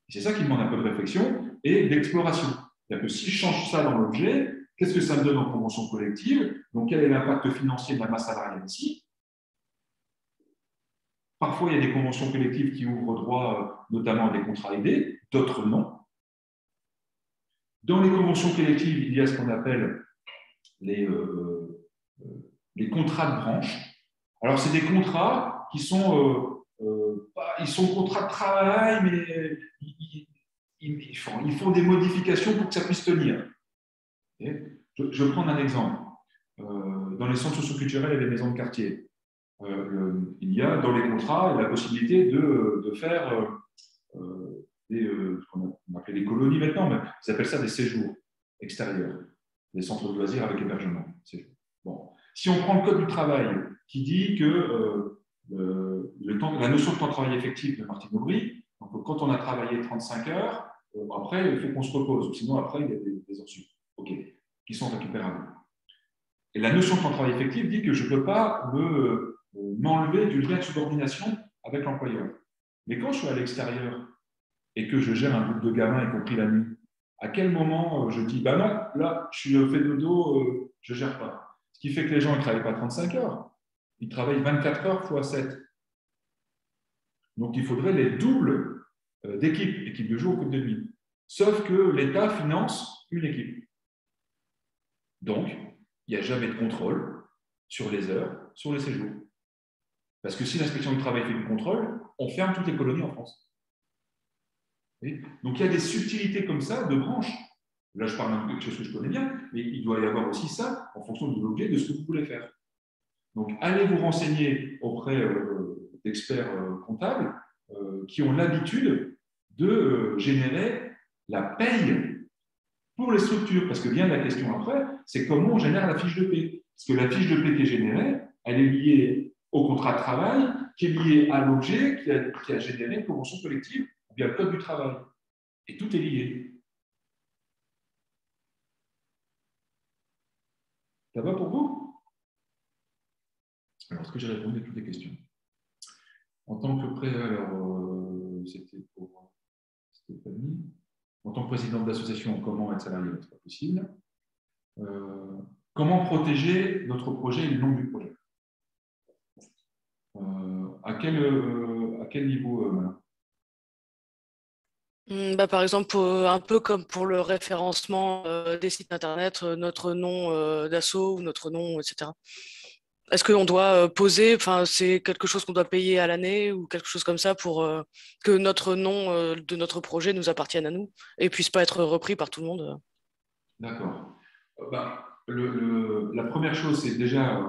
C'est ça qui demande un peu de réflexion et d'exploration. C'est-à-dire que si je change ça dans l'objet, qu'est-ce que ça me donne en convention collective? Donc, quel est l'impact financier de la masse salariale ici? Parfois, il y a des conventions collectives qui ouvrent droit notamment à des contrats aidés, d'autres non. Dans les conventions collectives, il y a ce qu'on appelle les contrats de branche. Alors, c'est des contrats qui sont, ils sont contrats de travail, mais ils font des modifications pour que ça puisse tenir. Je vais prendre un exemple. Dans les centres socioculturels et les maisons de quartier, il y a dans les contrats la possibilité de faire ce qu'on appelle des colonies maintenant, mais ils appellent ça des séjours extérieurs, des centres de loisirs avec hébergement. Bon. Si on prend le Code du travail qui dit que la notion de temps de travail effectif de Martine Aubry, donc quand on a travaillé 35 heures, après, il faut qu'on se repose, sinon après, il y a des heures sup, qui sont récupérables. Et la notion de temps de travail effectif dit que je ne peux pas m'enlever du lien de subordination avec l'employeur. Mais quand je suis à l'extérieur et que je gère un groupe de gamins, y compris la nuit, à quel moment je dis, bah non, là, je suis fait de dos, je ne gère pas. Ce qui fait que les gens ne travaillent pas 35 heures, ils travaillent 24 heures x 7. Donc, il faudrait les doubles d'équipe, équipe de jour, équipe de nuit. Sauf que l'État finance une équipe. Donc, il n'y a jamais de contrôle sur les heures, sur les séjours. Parce que si l'inspection du travail fait du contrôle, on ferme toutes les colonies en France. Donc, il y a des subtilités comme ça de branches. Là, je parle de quelque chose que je connais bien, mais il doit y avoir aussi ça en fonction de l'objet de ce que vous voulez faire. Donc, allez vous renseigner auprès d'experts comptables qui ont l'habitude de générer la paye pour les structures. Parce que vient la question après, c'est comment on génère la fiche de paie. Parce que la fiche de paie qui est générée, elle est liée au contrat de travail, qui est lié à l'objet qui a généré une convention collective ou bien le code du travail. Et tout est lié. Ça va pour vous? Alors, est-ce que j'ai répondu à toutes les questions? En tant que c'était pour Stéphanie. En tant que présidente d'association, comment être salarié n'est pas possible. Comment protéger notre projet et le nom du projet? À quel niveau, Par exemple, un peu comme pour le référencement des sites internet, notre nom d'asso ou notre nom, etc. Est-ce qu'on doit poser, c'est quelque chose qu'on doit payer à l'année ou quelque chose comme ça pour que notre nom de notre projet nous appartienne à nous et puisse pas être repris par tout le monde? D'accord. La première chose, c'est déjà,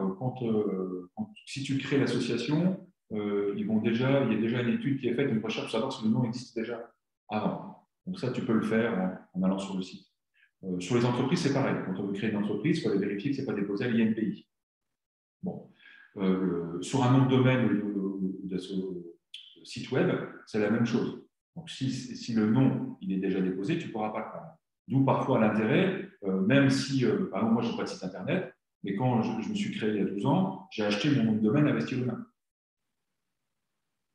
si tu crées l'association, il y a déjà une étude qui est faite, une recherche pour savoir si le nom existe déjà avant. Donc ça, tu peux le faire en allant sur le site. Sur les entreprises, c'est pareil. Quand on veut créer une entreprise, il faut aller vérifier que ce n'est pas déposé à l'INPI. Bon. Sur un nom de domaine de ce site web, c'est la même chose. Donc si le nom il est déjà déposé, tu ne pourras pas le prendre. D'où parfois l'intérêt, même si, par exemple, moi, je n'ai pas de site internet, mais quand je me suis créé il y a 12 ans, j'ai acheté mon nom de domaine Investir Humain.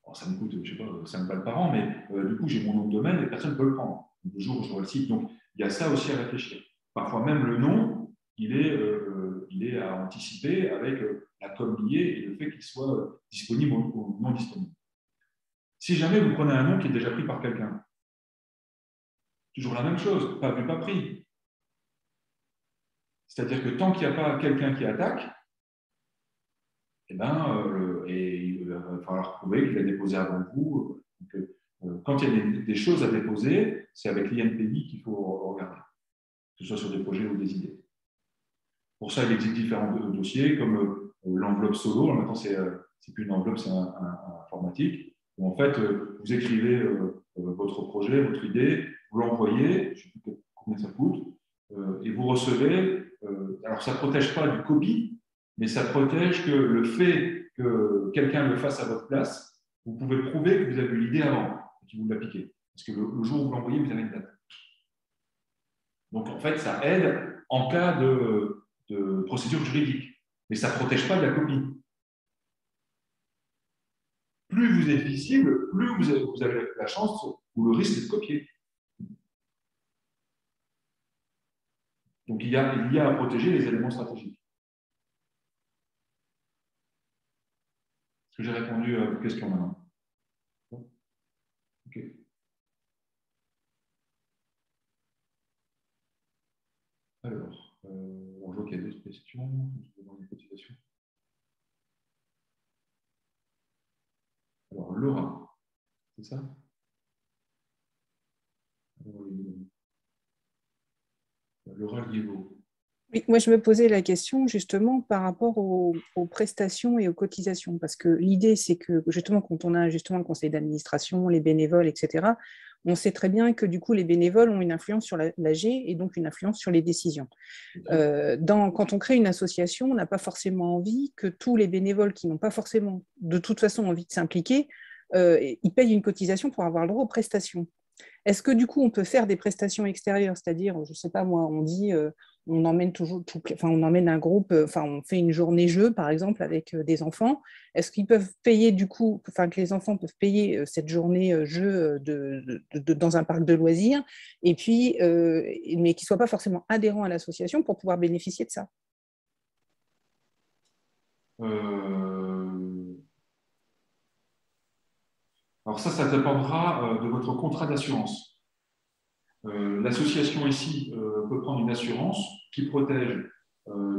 Alors, ça me coûte, je ne sais pas, 5 balles par an, mais du coup, j'ai mon nom de domaine et personne ne peut le prendre. Donc, le jour où je vois le site, donc il y a ça aussi à réfléchir. Parfois, même le nom, il est à anticiper avec la com liée et le fait qu'il soit disponible ou non disponible. Si jamais vous prenez un nom qui est déjà pris par quelqu'un, toujours la même chose, pas vu, pas pris. C'est-à-dire que tant qu'il n'y a pas quelqu'un qui attaque, il va falloir prouver qu'il a déposé avant vous. Donc, quand il y a des choses à déposer, c'est avec l'INPI qu'il faut regarder, que ce soit sur des projets ou des idées. Pour ça, il existe différents dossiers, comme l'enveloppe solo. Maintenant, c'est plus une enveloppe, c'est un informatique. Où en fait, vous écrivez votre projet, votre idée, vous l'envoyez, je ne sais plus combien ça coûte, et vous recevez. Alors, ça ne protège pas du copie, mais ça protège que le fait que quelqu'un le fasse à votre place, vous pouvez prouver que vous avez eu l'idée avant et que vous l'appliquez. Parce que le jour où vous l'envoyez, vous avez une date. Donc, en fait, ça aide en cas de procédure juridique, mais ça ne protège pas de la copie. plus vous êtes visible, plus vous avez la chance ou le risque d'être copié. Donc, il y a à protéger les éléments stratégiques. Est-ce que j'ai répondu à votre question maintenant? Ok. Alors, on voit qu'il y a d'autres questions. Dans les cotisations. Alors, Laura, c'est ça? Laura Liévaux. Oui, moi, je me posais la question justement par rapport aux prestations et aux cotisations, parce que l'idée, c'est que justement, quand on a justement le conseil d'administration, les bénévoles, etc., on sait très bien que du coup, les bénévoles ont une influence sur l'AG et donc une influence sur les décisions. Quand on crée une association, on n'a pas forcément envie que tous les bénévoles qui n'ont pas forcément de toute façon envie de s'impliquer, ils payent une cotisation pour avoir le droit aux prestations. Est-ce que du coup, on peut faire des prestations extérieures, c'est-à-dire, je ne sais pas moi, on dit, on emmène on emmène un groupe, on fait une journée jeu, par exemple, avec des enfants. Est-ce qu'ils peuvent payer du coup, que les enfants peuvent payer cette journée jeu dans un parc de loisirs, et puis, mais qu'ils ne soient pas forcément adhérents à l'association pour pouvoir bénéficier de ça? Alors ça dépendra de votre contrat d'assurance. L'association ici peut prendre une assurance qui protège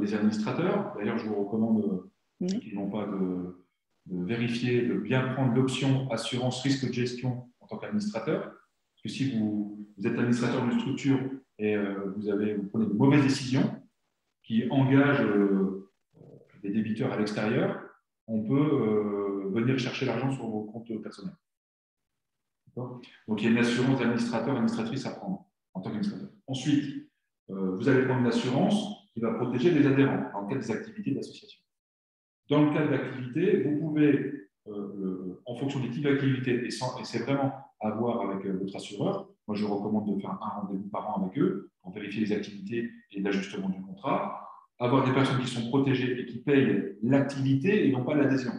les administrateurs. D'ailleurs, je vous recommande, ceux qui n'ont pas de vérifier, de bien prendre l'option assurance risque de gestion en tant qu'administrateur. Parce que si vous êtes administrateur d'une structure et vous prenez de mauvaises décisions qui engagent des débiteurs à l'extérieur, on peut venir chercher l'argent sur vos comptes personnels. Donc, il y a une assurance d'administrateur, administratrice à prendre en tant qu'administrateur. Ensuite, vous allez prendre une assurance qui va protéger les adhérents en cas des activités d'association. Dans le cas d'activité, vous pouvez, en fonction des types d'activités, et c'est vraiment à voir avec votre assureur, moi je recommande de faire un rendez-vous par an avec eux pour vérifier les activités et l'ajustement du contrat, avoir des personnes qui sont protégées et qui payent l'activité et non pas l'adhésion.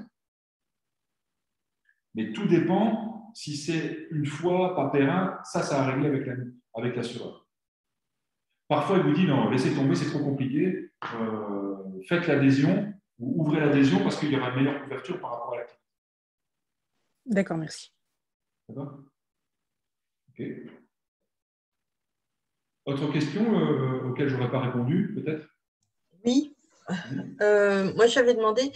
Mais tout dépend. Si c'est une fois par terrain, ça a réglé avec l'assureur. Parfois, il vous dit non, laissez tomber, c'est trop compliqué. Faites l'adhésion ou ouvrez l'adhésion parce qu'il y aura une meilleure couverture par rapport à l'activité. D'accord, merci. D'accord ? Ok. Autre question auquel je n'aurais pas répondu, peut-être ? Oui. Moi, j'avais demandé,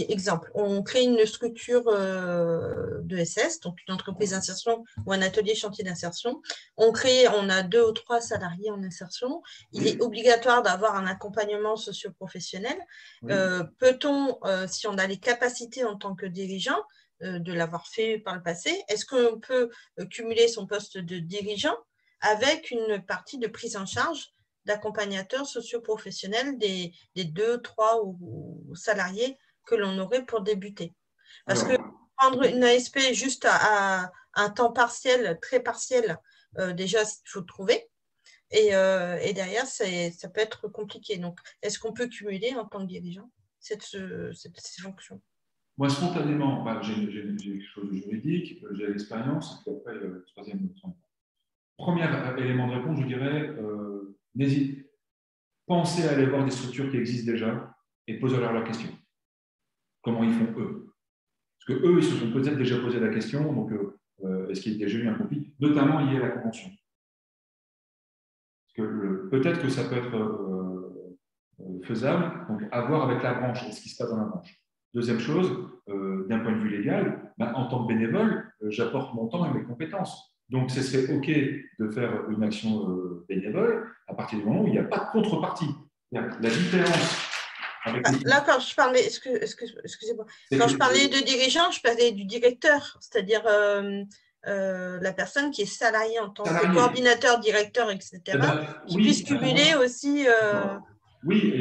exemple, on crée une structure de SS, donc une entreprise d'insertion ou un atelier chantier d'insertion. On a 2 ou 3 salariés en insertion. Il est obligatoire d'avoir un accompagnement socio-professionnel. Peut-on, si on a les capacités en tant que dirigeant, de l'avoir fait par le passé, est-ce qu'on peut cumuler son poste de dirigeant avec une partie de prise en charge d'accompagnateurs socio-professionnels des 2, 3 ou salariés que l'on aurait pour débuter. Parce que prendre une ASP juste à un temps partiel, très partiel, déjà, il faut trouver. Et derrière, ça peut être compliqué. Donc, est-ce qu'on peut cumuler en tant que dirigeant ces fonctions? Moi, spontanément, j'ai quelque chose de juridique, j'ai l'expérience, et puis après, le troisième. Premier élément de réponse, je dirais, pensez à aller voir des structures qui existent déjà et posez-leur la question. Comment ils font eux? Parce qu'eux, ils se sont peut-être déjà posé la question, donc est-ce qu'il y a déjà eu un conflit, notamment lié à la convention? Parce que peut-être que ça peut être faisable, donc à voir avec la branche et ce qui se passe dans la branche. Deuxième chose, d'un point de vue légal, en tant que bénévole, j'apporte mon temps et mes compétences. Donc, ce serait OK de faire une action bénévole à partir du moment où il n'y a pas de contrepartie. La différence avec là, quand je parlais, excusez-moi, quand je parlais de dirigeant, je parlais du directeur, c'est-à-dire la personne qui est salariée en tant que coordinateur, directeur, etc., qui puisse cumuler aussi,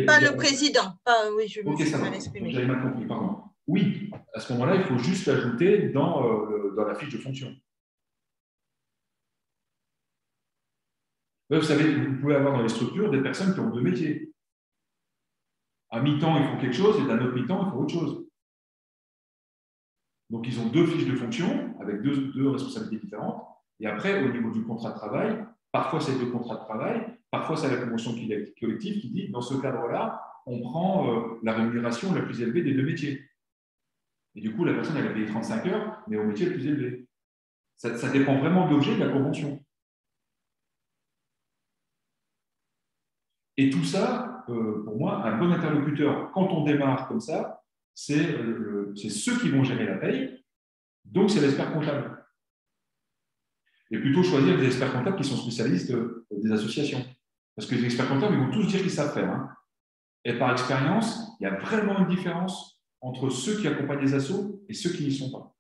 pas le président. Oui, je me suis mal exprimée. J'avais mal compris, pardon. Oui, à ce moment-là, il faut juste l'ajouter dans la fiche de fonction. Vous savez, vous pouvez avoir dans les structures des personnes qui ont 2 métiers. À mi-temps, ils font quelque chose et d'un autre mi-temps, ils font autre chose. Donc, ils ont 2 fiches de fonction avec deux responsabilités différentes. Et après, au niveau du contrat de travail, parfois c'est 2 contrats de travail, parfois c'est la convention collective qui dit, dans ce cadre-là, on prend la rémunération la plus élevée des 2 métiers. Et du coup, la personne, elle a payé 35 heures, mais au métier le plus élevé. Ça dépend vraiment de l'objet de la convention. Et tout ça, pour moi, un bon interlocuteur, quand on démarre comme ça, c'est ceux qui vont gérer la paye, donc c'est l'expert comptable. Et plutôt choisir des experts comptables qui sont spécialistes des associations. Parce que les experts comptables, ils vont tous dire qu'ils savent faire. Hein. Et par expérience, il y a vraiment une différence entre ceux qui accompagnent les assos et ceux qui n'y sont pas.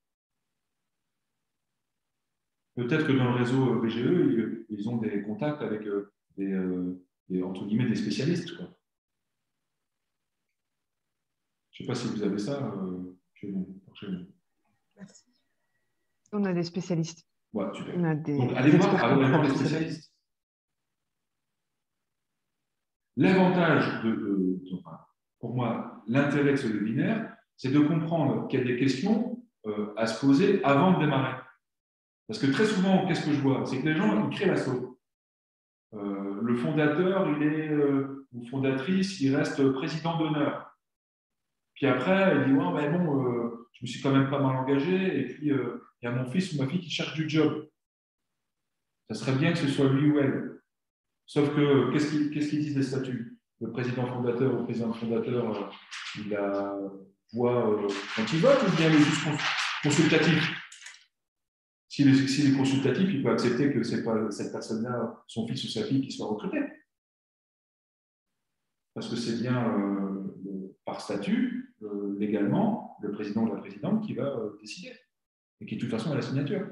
Peut-être que dans le réseau BGE, ils ont des contacts avec entre guillemets, des spécialistes. Quoi. Je ne sais pas si vous avez ça chez vous. Merci. On a des spécialistes. Ouais, super. On a des Donc, allez voir les spécialistes. L'avantage pour moi, l'intérêt de ce webinaire, c'est de comprendre qu'il y a des questions à se poser avant de démarrer. Parce que très souvent, qu'est-ce que je vois? C'est que les gens, ils créent l'asso. Le fondateur, ou fondatrice, il reste président d'honneur. Puis après, il dit ouais, mais bon, je me suis quand même pas mal engagé, et puis il y a mon fils ou ma fille qui cherche du job. Ça serait bien que ce soit lui ou elle. Sauf que, qu'est-ce qu'ils disent les statuts? Le président fondateur ou le président fondateur, il a voix quand il vote, ou bien il est juste consultatif? S'il est consultatif, il peut accepter que ce n'est pas cette personne-là, son fils ou sa fille, qui soit recruté. Parce que c'est bien, par statut, légalement, le président ou la présidente qui va décider. Et qui, de toute façon, a la signature.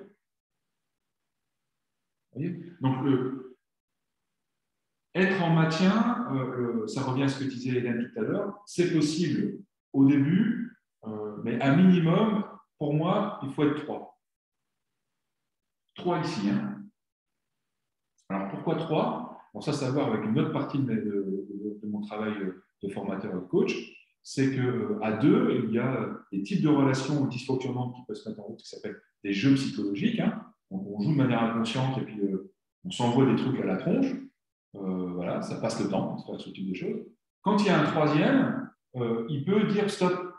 Vous voyez? Donc, être en maintien, ça revient à ce que disait Hélène tout à l'heure, c'est possible au début, mais à minimum, pour moi, il faut être 3. 3 ici. Hein. Alors, pourquoi 3? Bon, ça a à voir avec une autre partie de mon travail de formateur et de coach, c'est qu'à 2, il y a des types de relations dysfonctionnantes qui peuvent se mettre en route, qui s'appellent des jeux psychologiques. Hein. Donc, on joue de manière inconsciente et puis on s'envoie des trucs à la tronche. Voilà, ça passe le temps, on se fait ce type de choses. Quand il y a un 3e, il peut dire stop.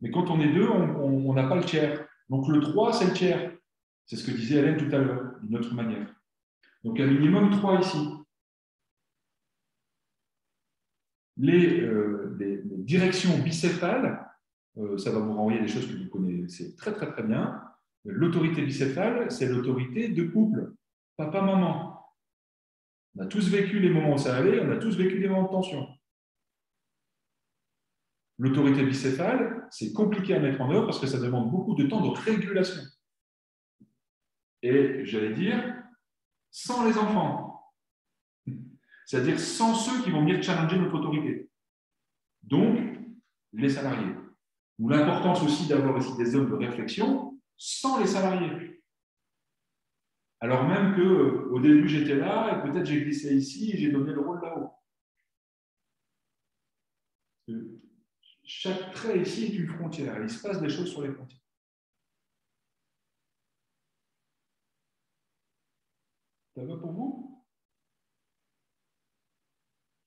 Mais quand on est 2, on n'a pas le tiers. Donc, le 3, c'est le tiers. C'est ce que disait Hélène tout à l'heure, d'une autre manière. Donc, un minimum 3 ici. Les directions bicéphales, ça va vous renvoyer des choses que vous connaissez très, très, très bien. L'autorité bicéphale, c'est l'autorité de couple, papa-maman. On a tous vécu les moments où ça allait, on a tous vécu des moments de tension. L'autorité bicéphale, c'est compliqué à mettre en œuvre parce que ça demande beaucoup de temps de régulation. Et j'allais dire, sans les enfants. C'est-à-dire sans ceux qui vont venir challenger notre autorité. Donc, les salariés. Ou l'importance aussi d'avoir ici des hommes de réflexion sans les salariés. Alors même qu'au début, j'étais là, et peut-être j'ai glissé ici et j'ai donné le rôle là-haut. Chaque trait ici est une frontière. Il se passe des choses sur les frontières. Ça va pour vous?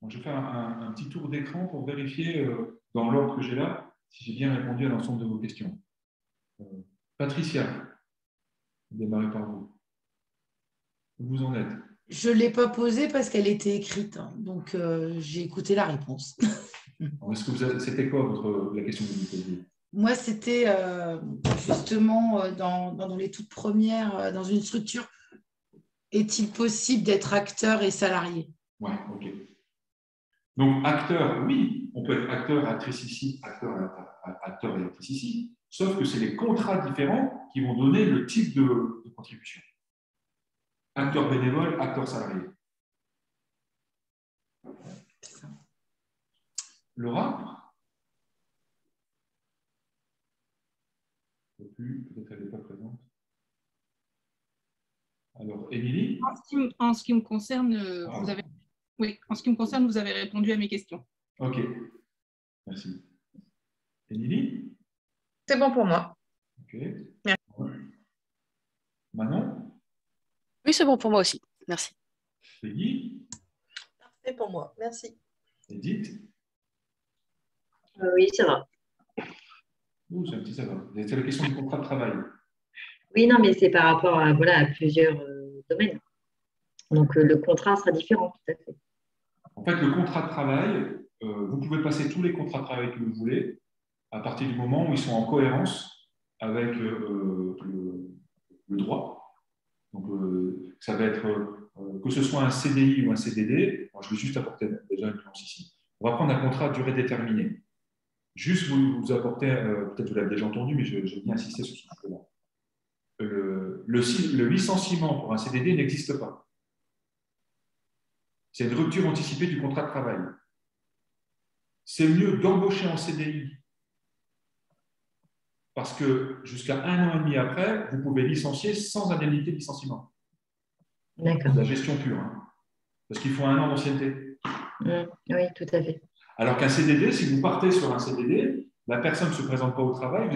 Donc, je vais faire un petit tour d'écran pour vérifier, dans l'ordre que j'ai là, si j'ai bien répondu à l'ensemble de vos questions. Patricia, démarrez par vous. Où vous en êtes? Je ne l'ai pas posée parce qu'elle était écrite, hein, donc j'ai écouté la réponse. C'était quoi la question que vous posiez? Moi, c'était justement dans les toutes premières, dans une structure, est-il possible d'être acteur et salarié? Oui, ok. Donc, acteur, oui, on peut être acteur, actrice ici, acteur et actrice ici, sauf que c'est les contrats différents qui vont donner le type de contribution. Acteur bénévole, acteur salarié. Laura? Peut-être elle n'est pas présente. Alors, Émilie? En ce qui me concerne, en ce qui me concerne, vous avez répondu à mes questions. Ok, merci. Émilie? C'est bon pour moi. Ok. Merci. Manon, Oui, c'est bon pour moi aussi. Merci. Peggy, Parfait pour moi. Merci. Edith. Oui, ça va. Ouh, c'est un petit ça va. C'est la question du contrat de travail. Oui, non, mais c'est par rapport à, voilà, à plusieurs domaines. Donc, le contrat sera différent, tout à fait. En fait, le contrat de travail, vous pouvez passer tous les contrats de travail que vous voulez à partir du moment où ils sont en cohérence avec le droit. Donc, ça va être, que ce soit un CDI ou un CDD, moi, je vais juste apporter déjà une nuance ici. On va prendre un contrat à durée déterminée. Juste vous apporter, peut-être vous l'avez déjà entendu, mais je vais bien insister sur ce sujet-là. Le licenciement pour un CDD n'existe pas. C'est une rupture anticipée du contrat de travail. C'est mieux d'embaucher en CDI parce que jusqu'à 1 an et demi après, vous pouvez licencier sans indemnité de licenciement. D'accord. La gestion pure. Hein. Parce qu'il faut 1 an d'ancienneté. Oui, tout à fait. Alors qu'un CDD, si vous partez sur un CDD, la personne ne se présente pas au travail,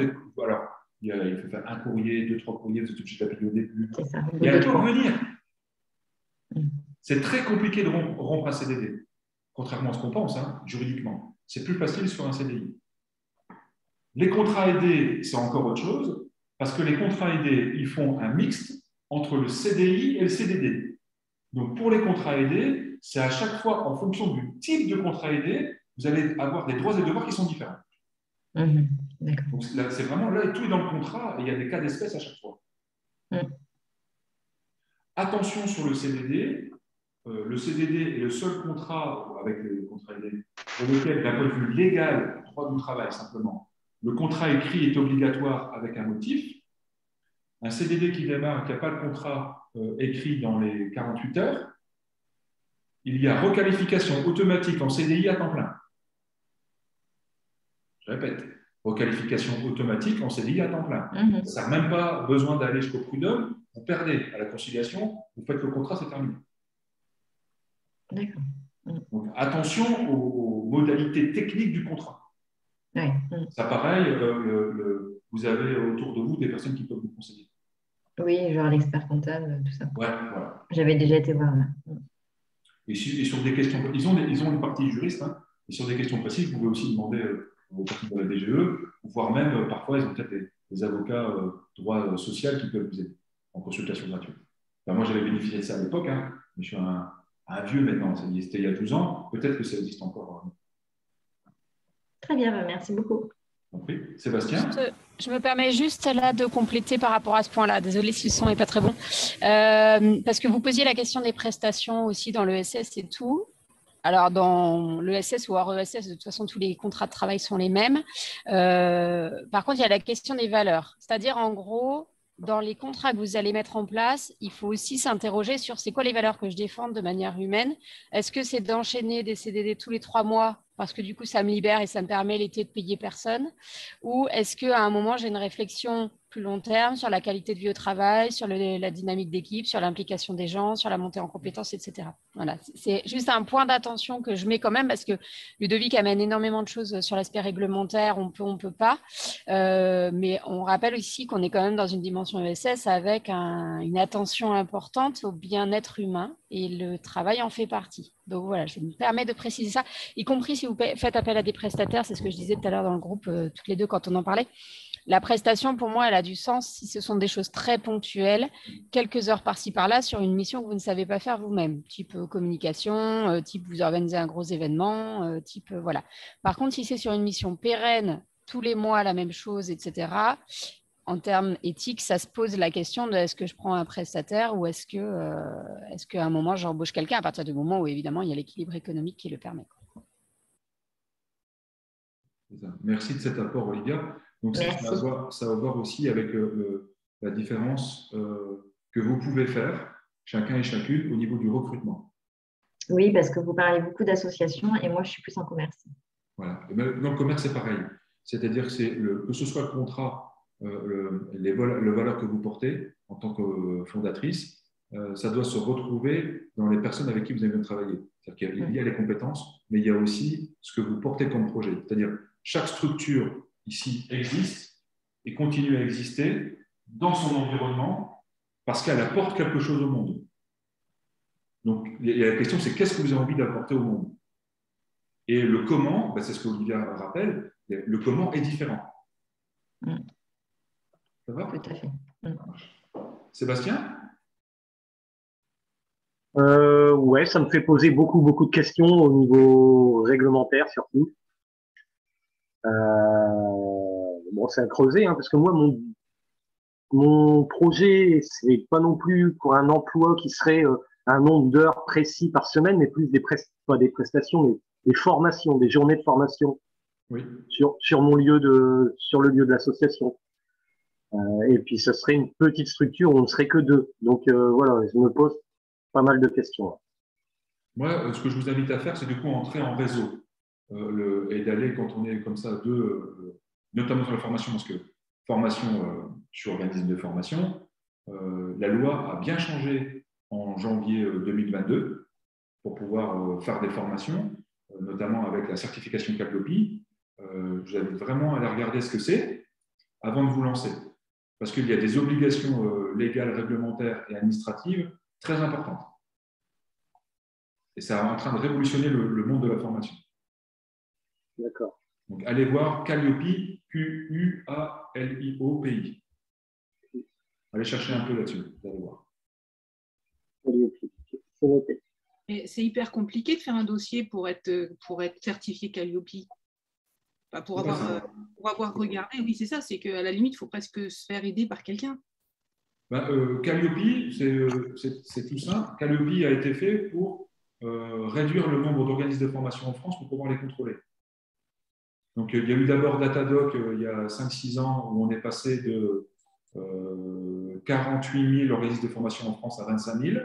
alors, il faut faire un courrier, 2-3 courriers, vous êtes obligé d'appeler au début. C'est ça. Et elle peut revenir. C'est très compliqué de rompre un CDD, contrairement à ce qu'on pense, hein, juridiquement. C'est plus facile sur un CDI. Les contrats aidés, c'est encore autre chose, parce que les contrats aidés, ils font un mixte entre le CDI et le CDD. Donc, pour les contrats aidés, c'est à chaque fois, en fonction du type de contrat aidé, vous allez avoir des droits et devoirs qui sont différents. Donc, c'est vraiment là, tout est dans le contrat, et il y a des cas d'espèce à chaque fois. Attention sur le CDD. Le CDD est le seul contrat avec les contrats aidés pour lequel, d'un point de vue légal, droit du travail simplement, le contrat écrit est obligatoire avec un motif. Un CDD qui démarre, qui n'a pas le contrat écrit dans les 48 heures, il y a requalification automatique en CDI à temps plein. Je répète, requalification automatique en CDI à temps plein. Ça n'a même pas besoin d'aller jusqu'au prud'homme, vous perdez à la conciliation, vous faites le contrat, c'est terminé. D'accord. Donc, attention aux modalités techniques du contrat. Ouais. Ça, pareil, vous avez autour de vous des personnes qui peuvent vous conseiller. Oui, genre l'expert comptable, tout ça. Ouais, voilà. J'avais déjà été voir là. Et sur des questions, ils ont une partie juriste, hein, et sur des questions précises, vous pouvez aussi demander aux personnes de la DGE, voire même, parfois, ils ont peut-être des avocats droit social qui peuvent vous aider en consultation gratuite. Enfin, moi, j'avais bénéficié de ça à l'époque, hein, mais je suis un vieux maintenant, c'était il y a 12 ans, peut-être que ça existe encore. Très bien, merci beaucoup. Oui. Sébastien? Je me permets juste là de compléter par rapport à ce point-là. Désolée si le son n'est pas très bon. Parce que vous posiez la question des prestations aussi dans l'ESS et tout. Alors, dans l'ESS ou hors ESS, de toute façon, tous les contrats de travail sont les mêmes. Par contre, il y a la question des valeurs. C'est-à-dire, en gros, dans les contrats que vous allez mettre en place, il faut aussi s'interroger sur c'est quoi les valeurs que je défends de manière humaine. Est-ce que c'est d'enchaîner des CDD tous les 3 mois parce que du coup, ça me libère et ça me permet l'été de payer personne? Ou est-ce qu'à un moment, j'ai une réflexion plus long terme sur la qualité de vie au travail, sur la dynamique d'équipe, sur l'implication des gens, sur la montée en compétences, etc. Voilà, c'est juste un point d'attention que je mets quand même parce que Ludovic amène énormément de choses sur l'aspect réglementaire, on peut pas. Mais on rappelle aussi qu'on est quand même dans une dimension ESS avec une attention importante au bien-être humain et le travail en fait partie. Donc voilà, je me permets de préciser ça, y compris si vous faites appel à des prestataires, c'est ce que je disais tout à l'heure dans le groupe, toutes les deux quand on en parlait. La prestation, pour moi, elle a du sens si ce sont des choses très ponctuelles, quelques heures par-ci, par-là, sur une mission que vous ne savez pas faire vous-même, type communication, type vous organisez un gros événement, type voilà. Par contre, si c'est sur une mission pérenne, tous les mois, la même chose, etc., en termes éthiques, ça se pose la question de est-ce que je prends un prestataire ou est-ce qu'à un moment, j'embauche quelqu'un à partir du moment où, évidemment, il y a l'équilibre économique qui le permet. Merci de cet apport, Olivia. Donc, ça va voir aussi avec la différence que vous pouvez faire, chacun et chacune, au niveau du recrutement. Oui, parce que vous parlez beaucoup d'associations et moi, je suis plus en commerce. Voilà. Dans le commerce, c'est pareil. C'est-à-dire que ce soit le contrat, les valeurs que vous portez en tant que fondatrice, ça doit se retrouver dans les personnes avec qui vous avez travaillé. C'est-à-dire qu'il y a les compétences, mais il y a aussi ce que vous portez comme projet. C'est-à-dire chaque structure ici existe et continue à exister dans son environnement parce qu'elle apporte quelque chose au monde. Donc, la question, c'est qu'est-ce que vous avez envie d'apporter au monde? Et le comment, c'est ce qu'Olivia rappelle, le comment est différent. Ça va? Tout à fait. Sébastien? Ouais, ça me fait poser beaucoup de questions au niveau réglementaire surtout. Bon, c'est à creuser, hein, parce que moi, mon projet, c'est pas non plus pour un emploi qui serait un nombre d'heures précis par semaine, mais plus pas des prestations, mais des formations, des journées de formation sur le lieu de l'association. Et puis, ce serait une petite structure où on ne serait que deux. Donc, voilà, je me pose pas mal de questions. Moi, ce que je vous invite à faire, c'est du coup entrer en réseau et d'aller, quand on est comme ça, notamment sur la formation, parce que formation, je suis organisme de formation, la loi a bien changé en janvier 2022 pour pouvoir faire des formations, notamment avec la certification Caplopi. Je vous invite vraiment à aller regarder ce que c'est avant de vous lancer, parce qu'il y a des obligations légales, réglementaires et administratives très importantes. Et ça est en train de révolutionner le monde de la formation. D'accord. Donc, allez voir Qualiopi, Qualiopi. Allez chercher un peu là-dessus, vous allez voir. C'est noté. C'est hyper compliqué de faire un dossier pour être certifié Qualiopi. Enfin, pour avoir regardé, oui, c'est ça, c'est qu'à la limite, il faut presque se faire aider par quelqu'un. Qualiopi, c'est tout simple. Qualiopi a été fait pour réduire le nombre d'organismes de formation en France pour pouvoir les contrôler. Donc, il y a eu d'abord Datadoc il y a 5-6 ans où on est passé de 48 000 organismes de formation en France à 25 000.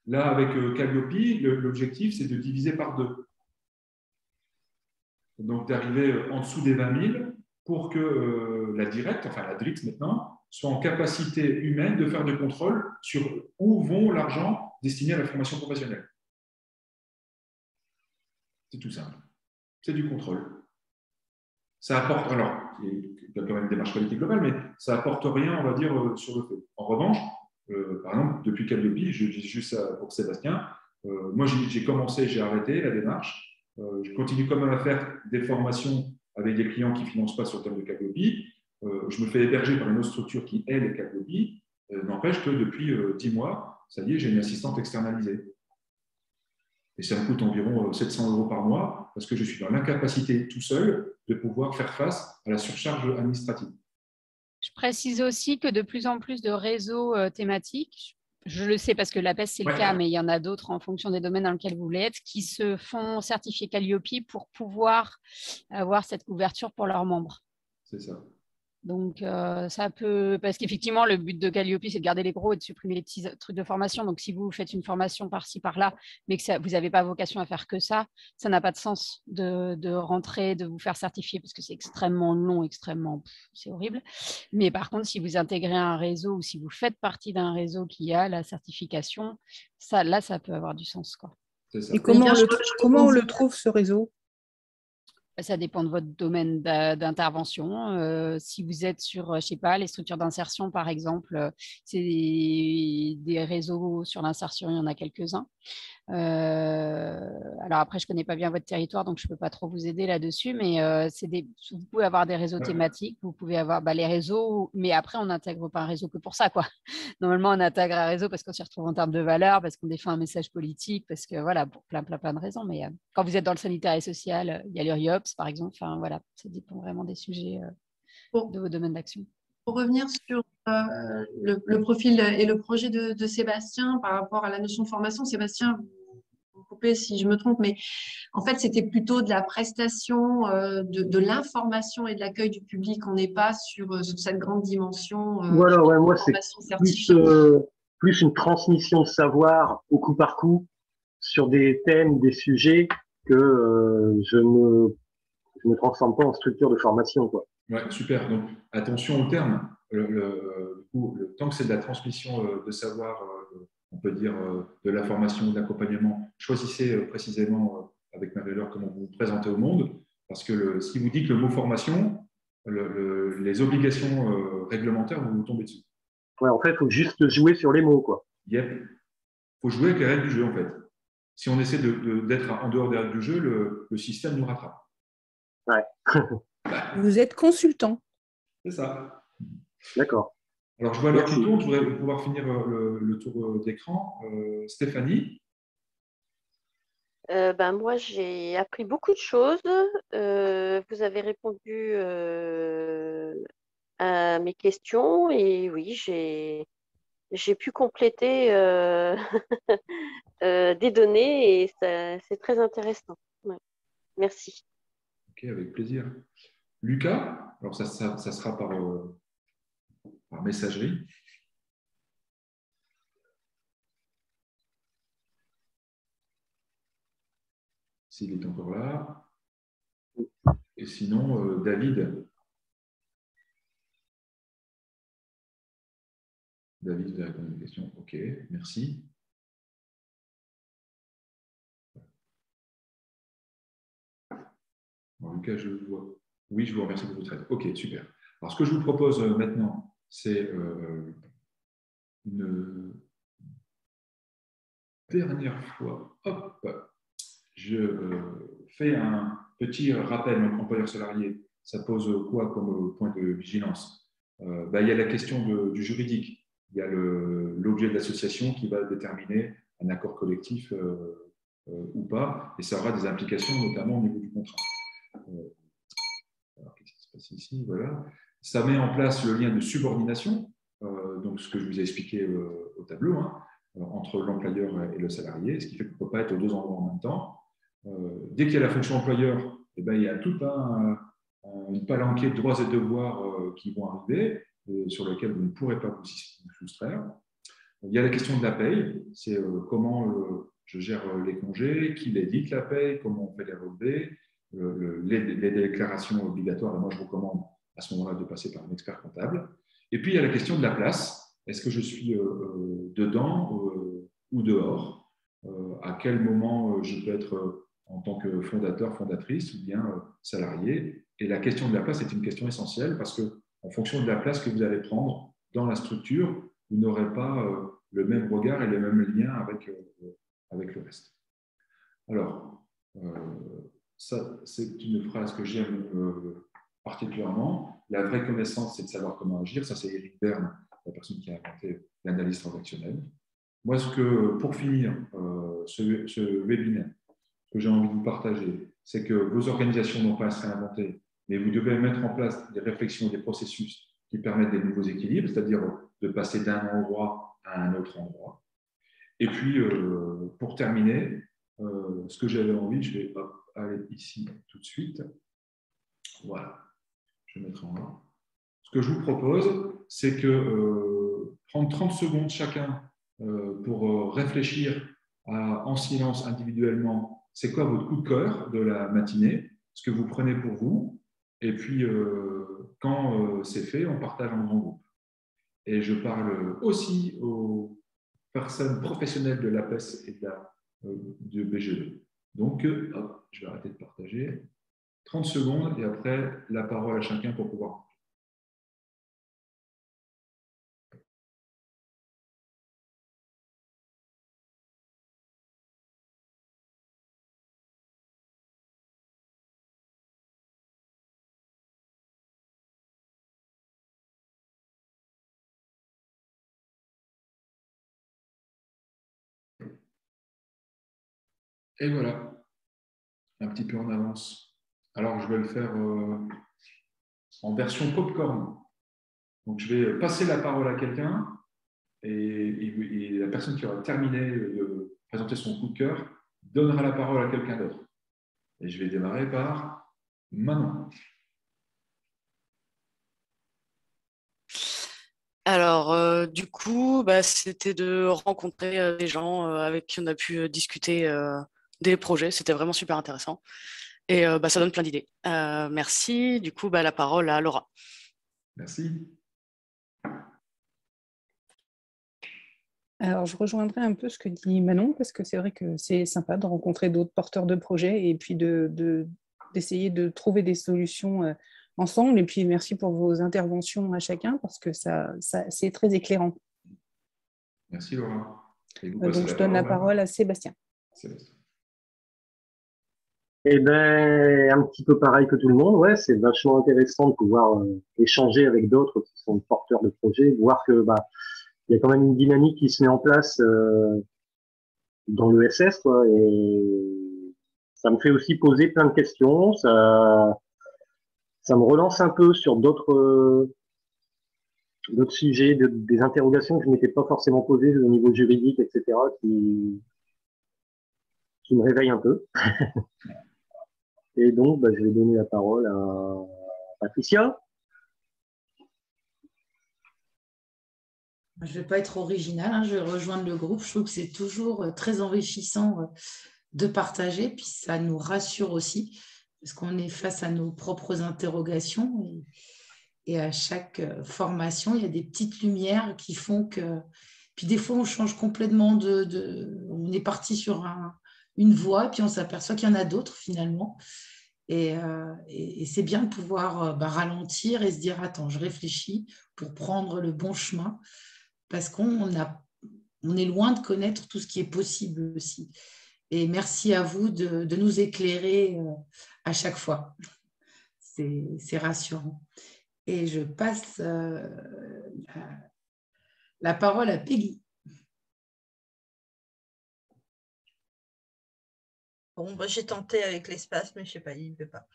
Là, avec Qualiopi, l'objectif, c'est de diviser par 2. Donc, d'arriver en dessous des 20 000 pour que la DRICT maintenant, soit en capacité humaine de faire des contrôles sur où vont l'argent destiné à la formation professionnelle. C'est tout simple. C'est du contrôle. Ça apporte, alors, il y a quand même une démarche qualité globale, mais ça n'apporte rien, on va dire, sur le fait. En revanche, par exemple, depuis Qualiopi, je dis juste ça pour Sébastien, moi j'ai arrêté la démarche, je continue quand même à faire des formations avec des clients qui ne financent pas sur le thème de Qualiopi, je me fais héberger par une autre structure qui aide Qualiopi, n'empêche que depuis 10 mois, ça y est, j'ai une assistante externalisée. Et ça me coûte environ 700 € par mois parce que je suis dans l'incapacité tout seul de pouvoir faire face à la surcharge administrative. Je précise aussi que de plus en plus de réseaux thématiques, je le sais parce que l'APES c'est le cas, mais il y en a d'autres en fonction des domaines dans lesquels vous voulez être, qui se font certifier Qualiopi pour pouvoir avoir cette couverture pour leurs membres. C'est ça. Donc, ça peut… Parce qu'effectivement, le but de Qualiopi, c'est de garder les gros et de supprimer les petits trucs de formation. Donc, si vous faites une formation par-ci, par-là, mais que vous n'avez pas vocation à faire que ça n'a pas de sens de rentrer, de vous faire certifier parce que c'est extrêmement long, c'est horrible. Mais par contre, si vous intégrez un réseau ou si vous faites partie d'un réseau qui a la certification, là, ça peut avoir du sens, quoi. Et comment on le trouve, ce réseau ? Ça dépend de votre domaine d'intervention. Si vous êtes sur, je sais pas, les structures d'insertion, par exemple, c'est des réseaux sur l'insertion, il y en a quelques-uns. Alors après, je connais pas bien votre territoire, donc je peux pas trop vous aider là-dessus, mais vous pouvez avoir des réseaux thématiques, vous pouvez avoir les réseaux, mais après, on n'intègre pas un réseau que pour ça, quoi. Normalement, on intègre un réseau parce qu'on s'y retrouve en termes de valeurs, parce qu'on défend un message politique, parce que voilà, pour plein de raisons. Mais quand vous êtes dans le sanitaire et social, il y a l'URIOPS, par exemple. Enfin, voilà, ça dépend vraiment des sujets de vos domaines d'action. Pour revenir sur le profil et le projet de Sébastien par rapport à la notion de formation, Sébastien, vous coupez si je me trompe, mais en fait, c'était plutôt de la prestation, de l'information et de l'accueil du public. On n'est pas sur cette grande dimension voilà, ouais, moi, c'est plus une transmission de savoir au coup par coup sur des thèmes, des sujets que je ne transforme pas en structure de formation, quoi. Ouais, super. Donc, attention au terme. Tant que c'est de la transmission de savoir, on peut dire de la formation, de l'accompagnement, choisissez précisément avec Marie-Laure comment vous vous présentez au monde. Parce que si vous dites le mot formation, les obligations réglementaires vont vous tomber dessus. Ouais, en fait, il faut juste jouer sur les mots, quoi. Yep. Il faut jouer avec les règles du jeu, en fait. Si on essaie d'être en dehors des règles du jeu, le système nous rattrape. Ouais. Vous êtes consultant. C'est ça. D'accord. Alors, je vois l'heure qui tourne, je voudrais pouvoir finir le tour d'écran. Stéphanie? Moi, j'ai appris beaucoup de choses. Vous avez répondu à mes questions et oui, j'ai pu compléter des données et c'est très intéressant. Ouais. Merci. Ok, avec plaisir. Lucas? Alors, ça sera par messagerie. S'il est encore là. Et sinon, David. David, vous avez répondu à une question. Ok, merci. Alors, Lucas, je vois. Oui, je vous remercie pour votre aide. Ok, super. Alors, ce que je vous propose maintenant, c'est une dernière fois. Hop, je fais un petit rappel. Notre employeur salarié, ça pose quoi comme point de vigilance? Il y a la question du juridique. Il y a l'objet de l'association qui va déterminer un accord collectif ou pas, et ça aura des implications notamment au niveau du contrat. Alors, qu'est-ce qui se passe ici? Voilà. Ça met en place le lien de subordination, donc ce que je vous ai expliqué au tableau, hein, entre l'employeur et le salarié, ce qui fait qu'on ne peut pas être aux deux endroits en même temps. Dès qu'il y a la fonction employeur, il y a tout une palanquée de droits et devoirs qui vont arriver, sur lesquels vous ne pourrez pas vous soustraire. Il y a la question de la paye, c'est comment je gère les congés, qui édite la paye, comment on fait les relevés, les déclarations obligatoires. Et moi, je recommande à ce moment-là de passer par un expert comptable. Et puis, il y a la question de la place. Est-ce que je suis dedans ou dehors? À quel moment je peux être en tant que fondateur, fondatrice ou bien salarié? Et la question de la place est une question essentielle parce que en fonction de la place que vous allez prendre dans la structure, vous n'aurez pas le même regard et les mêmes liens avec le reste. Alors, ça, c'est une phrase que j'aime particulièrement. La vraie connaissance, c'est de savoir comment agir. Ça, c'est Eric Berne, la personne qui a inventé l'analyse transactionnelle. Moi, pour finir ce webinaire, ce que j'ai envie de vous partager, c'est que vos organisations n'ont pas à se réinventer, mais vous devez mettre en place des réflexions, des processus qui permettent des nouveaux équilibres, c'est-à-dire de passer d'un endroit à un autre endroit. Et puis, pour terminer, ce que j'avais envie, je vais aller ici tout de suite. Voilà, je vais mettre en là. Ce que je vous propose, c'est que prendre 30 secondes chacun pour réfléchir en silence individuellement, c'est quoi votre coup de cœur de la matinée, ce que vous prenez pour vous, et puis quand c'est fait, on partage en grand groupe. Et je parle aussi aux personnes professionnelles de l'APES et de BGE. Donc, hop, je vais arrêter de partager. 30 secondes et après, la parole à chacun pour pouvoir. Et voilà, un petit peu en avance. Alors, je vais le faire en version popcorn. Donc, je vais passer la parole à quelqu'un et la personne qui aura terminé de présenter son coup de cœur donnera la parole à quelqu'un d'autre. Et je vais démarrer par Manon. Alors, du coup, c'était de rencontrer des gens avec qui on a pu discuter des projets. C'était vraiment super intéressant. Et ça donne plein d'idées. Merci. Du coup, la parole à Laura. Merci. Alors, je rejoindrai un peu ce que dit Manon, parce que c'est vrai que c'est sympa de rencontrer d'autres porteurs de projets et puis d'essayer de trouver des solutions ensemble. Et puis, merci pour vos interventions à chacun parce que c'est très éclairant. Merci Laura. Donc, je donne la parole à Sébastien. Eh ben, un petit peu pareil que tout le monde, ouais, c'est vachement intéressant de pouvoir échanger avec d'autres qui sont porteurs de projets, voir que il y a quand même une dynamique qui se met en place dans l'ESS, quoi, et ça me fait aussi poser plein de questions, ça me relance un peu sur d'autres sujets, des interrogations que je m'étais pas forcément posées au niveau juridique, etc., qui me réveillent un peu. Et donc, je vais donner la parole à Patricia. Je ne vais pas être originale, hein, je vais rejoindre le groupe. Je trouve que c'est toujours très enrichissant de partager, puis ça nous rassure aussi, parce qu'on est face à nos propres interrogations. Et à chaque formation, il y a des petites lumières qui font que... Puis des fois, on change complètement on est parti sur une voie, puis on s'aperçoit qu'il y en a d'autres finalement. Et c'est bien de pouvoir ralentir et se dire, attends, je réfléchis pour prendre le bon chemin, parce qu'on est loin de connaître tout ce qui est possible aussi. Et merci à vous de nous éclairer à chaque fois. C'est rassurant. Et je passe la parole à Peggy. Bon, j'ai tenté avec l'espace, mais je ne sais pas, il ne veut pas.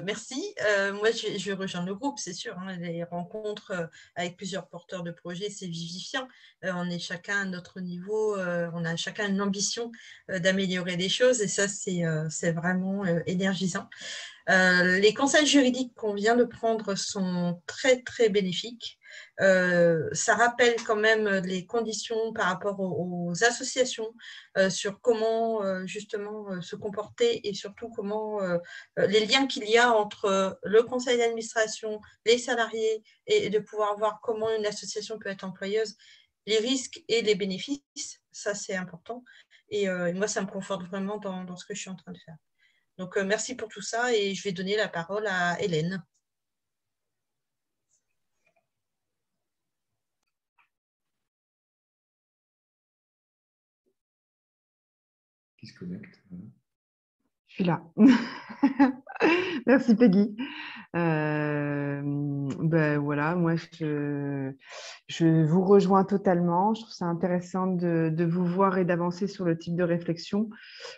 Merci. Moi, je vais rejoindre le groupe, c'est sûr. Hein, les rencontres avec plusieurs porteurs de projets, c'est vivifiant. On est chacun à notre niveau, on a chacun une ambition d'améliorer les choses, et ça, c'est vraiment énergisant. Les conseils juridiques qu'on vient de prendre sont très, très bénéfiques. Ça rappelle quand même les conditions par rapport aux associations sur comment justement se comporter, et surtout comment les liens qu'il y a entre le conseil d'administration, les salariés, et de pouvoir voir comment une association peut être employeuse, les risques et les bénéfices. Ça, c'est important. Et moi, ça me conforte vraiment dans ce que je suis en train de faire. Donc, merci pour tout ça, et je vais donner la parole à Hélène. Qui se connecte. Je suis là. Merci Peggy. Voilà, moi je vous rejoins totalement. Je trouve ça intéressant de vous voir et d'avancer sur le type de réflexion.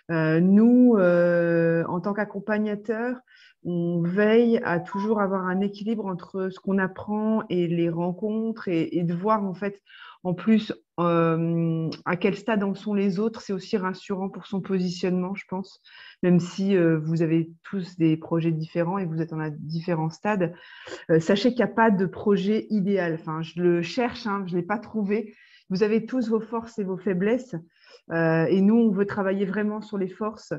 Nous, en tant qu'accompagnateurs, on veille à toujours avoir un équilibre entre ce qu'on apprend et les rencontres, et de voir en fait, en plus, à quel stade en sont les autres. C'est aussi rassurant pour son positionnement, je pense, même si vous avez tous des projets différents et vous êtes en différents stades. Sachez qu'il n'y a pas de projet idéal. Enfin, je le cherche, hein, je ne l'ai pas trouvé. Vous avez tous vos forces et vos faiblesses. Et nous, on veut travailler vraiment sur les forces,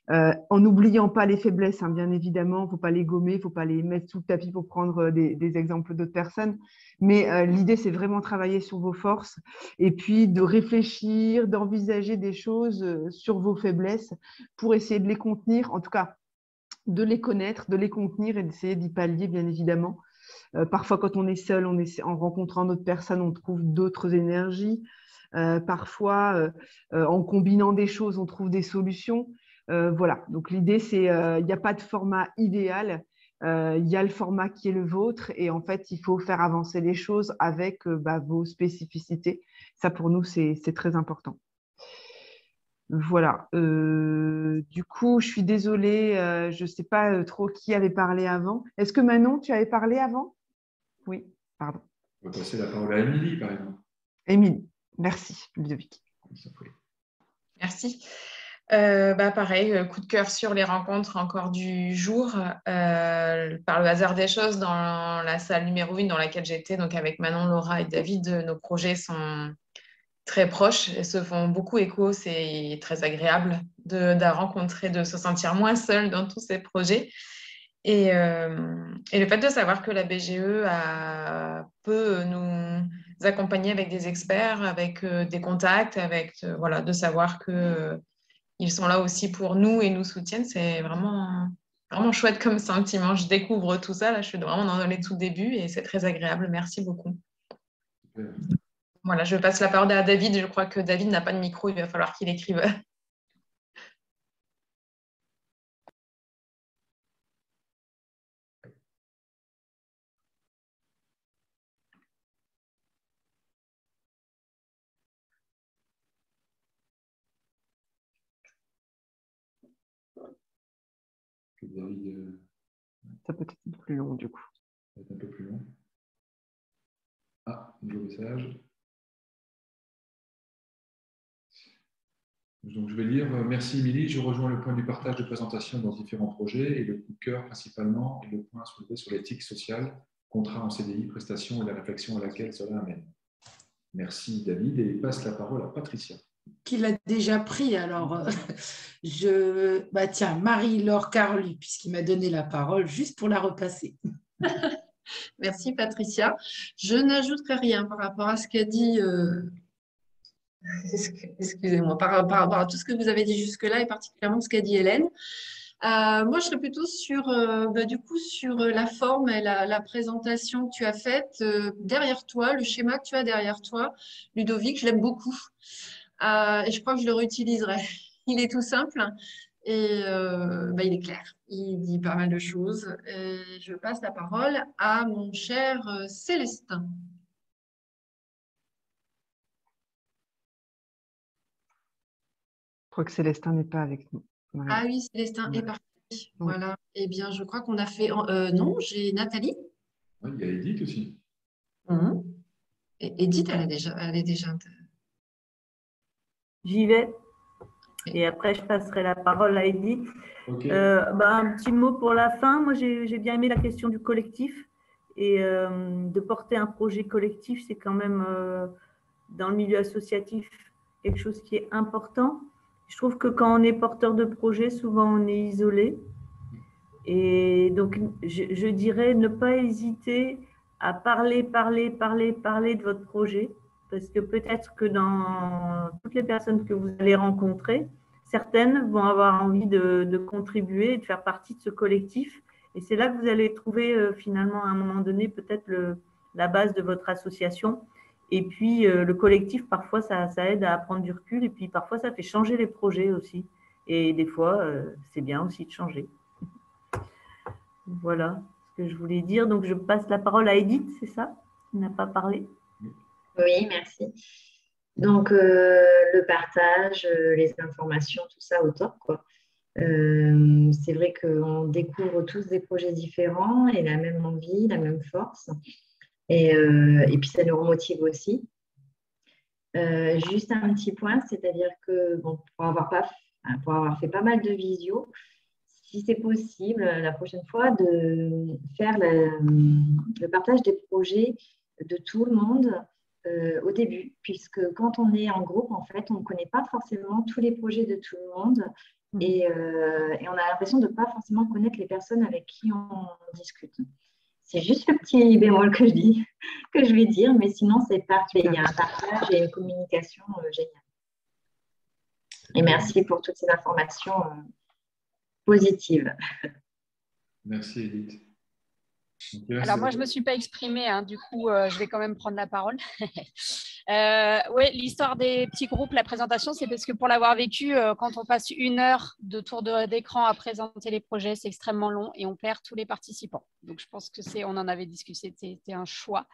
en n'oubliant pas les faiblesses, hein, bien évidemment. Il ne faut pas les gommer, il ne faut pas les mettre sous le tapis pour prendre des exemples d'autres personnes. Mais l'idée, c'est vraiment travailler sur vos forces, et puis de réfléchir, d'envisager des choses sur vos faiblesses pour essayer de les contenir, en tout cas de les connaître, de les contenir et d'essayer d'y pallier, bien évidemment. Parfois, quand on est seul, en rencontrant d'autres personnes, on trouve d'autres énergies. Parfois, en combinant des choses, on trouve des solutions. Voilà, donc l'idée, c'est il n'y a pas de format idéal. Il y a le format qui est le vôtre, et en fait, il faut faire avancer les choses avec vos spécificités. Ça, pour nous, c'est très important. Voilà. Du coup, je suis désolée, je ne sais pas trop qui avait parlé avant. Est-ce que Manon, tu avais parlé avant? Oui, pardon. On va passer la parole à Émilie, par exemple. Émilie, merci, Ludovic. Merci. Pareil, coup de cœur sur les rencontres encore du jour. Par le hasard des choses, dans la salle numéro 1 dans laquelle j'étais, donc avec Manon, Laura et David, nos projets sont très proches et se font beaucoup écho. C'est très agréable de rencontrer, de se sentir moins seul dans tous ces projets. Et le fait de savoir que la BGE peut nous accompagner avec des experts, avec des contacts, de savoir qu'ils sont là aussi pour nous et nous soutiennent, c'est vraiment Vraiment chouette comme sentiment. Je découvre tout ça. Là, je suis vraiment dans les tout débuts et c'est très agréable. Merci beaucoup. Super. Voilà, je passe la parole à David. Je crois que David n'a pas de micro. Il va falloir qu'il écrive. David, Ça peut être plus long du coup. ça va être un peu plus long. Ah, nouveau message. Donc, je vais lire. Merci, Émilie. Je rejoins le point du partage de présentation dans différents projets et le coup de cœur principalement est le point soulevé sur l'éthique sociale, contrat en CDI, prestations et la réflexion à laquelle cela amène. Merci, David. Et passe la parole à Patricia. Qui l'a déjà pris. Alors, tiens, Marie-Laure Carlu, puisqu'il m'a donné la parole, juste pour la repasser. Merci Patricia. Je n'ajouterai rien par rapport à ce qu'a dit, excusez-moi, par rapport à tout ce que vous avez dit jusque-là et particulièrement ce qu'a dit Hélène. Moi, je serais plutôt sur, sur la forme et la présentation que tu as faite derrière toi, le schéma que tu as derrière toi, Ludovic, je l'aime beaucoup. Et je crois que je le réutiliserai. Il est tout simple et il est clair. Il dit pas mal de choses. Et je passe la parole à mon cher Célestin. Je crois que Célestin n'est pas avec nous. Voilà. Ah oui, Célestin est parti. Oui. Voilà. Eh bien, je crois qu'on a fait... non, j'ai Nathalie. Oui, il y a Edith aussi. Et Edith, elle est déjà... J'y vais. Et après, je passerai la parole à Edith. Okay. Un petit mot pour la fin. Moi, j'ai bien aimé la question du collectif. Et de porter un projet collectif, c'est quand même, dans le milieu associatif, quelque chose qui est important. Je trouve que quand on est porteur de projet, souvent, on est isolé. Et donc, je dirais ne pas hésiter à parler de votre projet. Parce que peut-être que dans toutes les personnes que vous allez rencontrer, certaines vont avoir envie de contribuer et de faire partie de ce collectif. Et c'est là que vous allez trouver finalement à un moment donné peut-être la base de votre association. Et puis le collectif, parfois, ça aide à prendre du recul. Et puis parfois, ça fait changer les projets aussi. Et des fois, c'est bien aussi de changer. Voilà ce que je voulais dire. Donc, je passe la parole à Edith, c'est ça? Qui n'a pas parlé. Oui, merci. Donc, le partage, les informations, tout ça au top, quoi. C'est vrai qu'on découvre tous des projets différents et la même envie, la même force. Et puis, ça nous remotive aussi. Juste un petit point, c'est-à-dire que bon, pour avoir fait pas mal de visio, si c'est possible, la prochaine fois, de faire le partage des projets de tout le monde au début, puisque quand on est en groupe, en fait, on ne connaît pas forcément tous les projets de tout le monde et on a l'impression de ne pas forcément connaître les personnes avec qui on discute. C'est juste le petit bémol que je vais dire, mais sinon, c'est parfait. Il y a un partage et une communication géniale. Et merci pour toutes ces informations positives. Merci, Edith. Alors moi, je ne me suis pas exprimée, hein, du coup, je vais quand même prendre la parole. Oui, l'histoire des petits groupes, la présentation, c'est parce que pour l'avoir vécu, quand on passe 1 heure de tour d'écran à présenter les projets, c'est extrêmement long et on perd tous les participants. Donc, je pense que on en avait discuté, c'était un choix.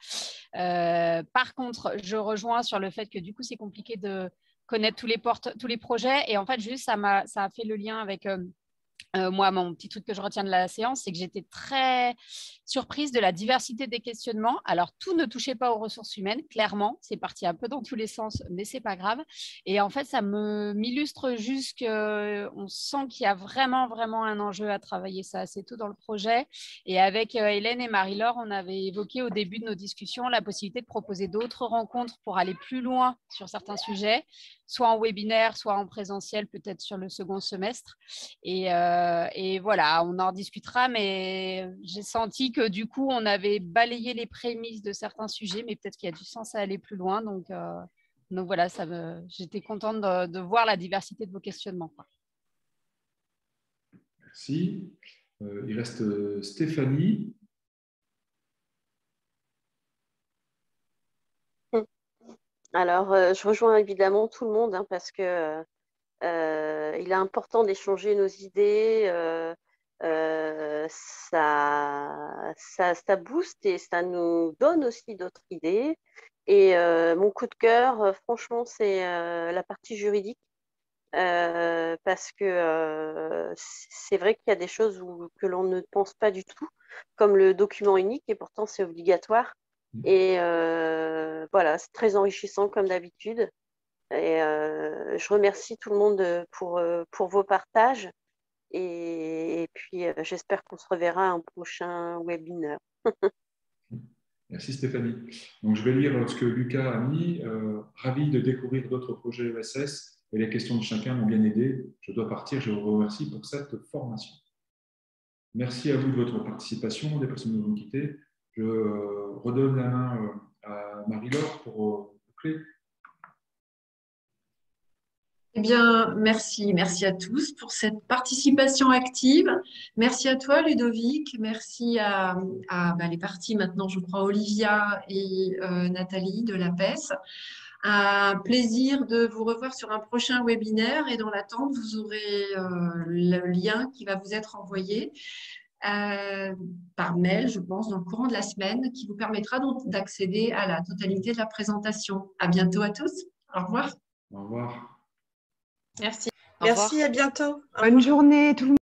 Par contre, je rejoins sur le fait que du coup, c'est compliqué de connaître tous les projets. Et en fait, juste, ça a fait le lien avec... moi, mon petit truc que je retiens de la séance, c'est que j'étais très surprise de la diversité des questionnements. Alors, tout ne touchait pas aux ressources humaines, clairement. C'est parti un peu dans tous les sens, mais ce n'est pas grave. Et en fait, ça m'illustre juste qu'on sent qu'il y a vraiment, vraiment un enjeu à travailler ça assez tôt dans le projet. Et avec Hélène et Marie-Laure, on avait évoqué au début de nos discussions la possibilité de proposer d'autres rencontres pour aller plus loin sur certains sujets, soit en webinaire, soit en présentiel, peut-être sur le second semestre. Et voilà, on en discutera, mais j'ai senti que du coup, on avait balayé les prémices de certains sujets, mais peut-être qu'il y a du sens à aller plus loin. Donc voilà, j'étais contente de voir la diversité de vos questionnements. Merci. Il reste Stéphanie. Alors, je rejoins évidemment tout le monde, hein, parce que il est important d'échanger nos idées. Ça booste et ça nous donne aussi d'autres idées. Et mon coup de cœur, franchement, c'est la partie juridique. Parce que c'est vrai qu'il y a des choses que l'on ne pense pas du tout, comme le document unique, et pourtant c'est obligatoire. Et voilà, c'est très enrichissant comme d'habitude. Et je remercie tout le monde pour vos partages. Et puis, j'espère qu'on se reverra à un prochain webinaire. Merci Stéphanie. Donc, je vais lire ce que Lucas a mis. Ravi de découvrir d'autres projets ESS et les questions de chacun m'ont bien aidé. Je dois partir. Je vous remercie pour cette formation. Merci à vous de votre participation, des personnes qui nous ont quittés. Je redonne la main à Marie-Laure pour clé. Eh bien, merci. Merci à tous pour cette participation active. Merci à toi, Ludovic. Merci à les parties maintenant, je crois, Olivia et Nathalie de l'APES. Un plaisir de vous revoir sur un prochain webinaire et dans l'attente, vous aurez le lien qui va vous être envoyé par mail, je pense, dans le courant de la semaine, qui vous permettra donc d'accéder à la totalité de la présentation. À bientôt à tous. Au revoir. Au revoir. Merci. Au revoir. Merci, à bientôt. Bonne journée tout le monde.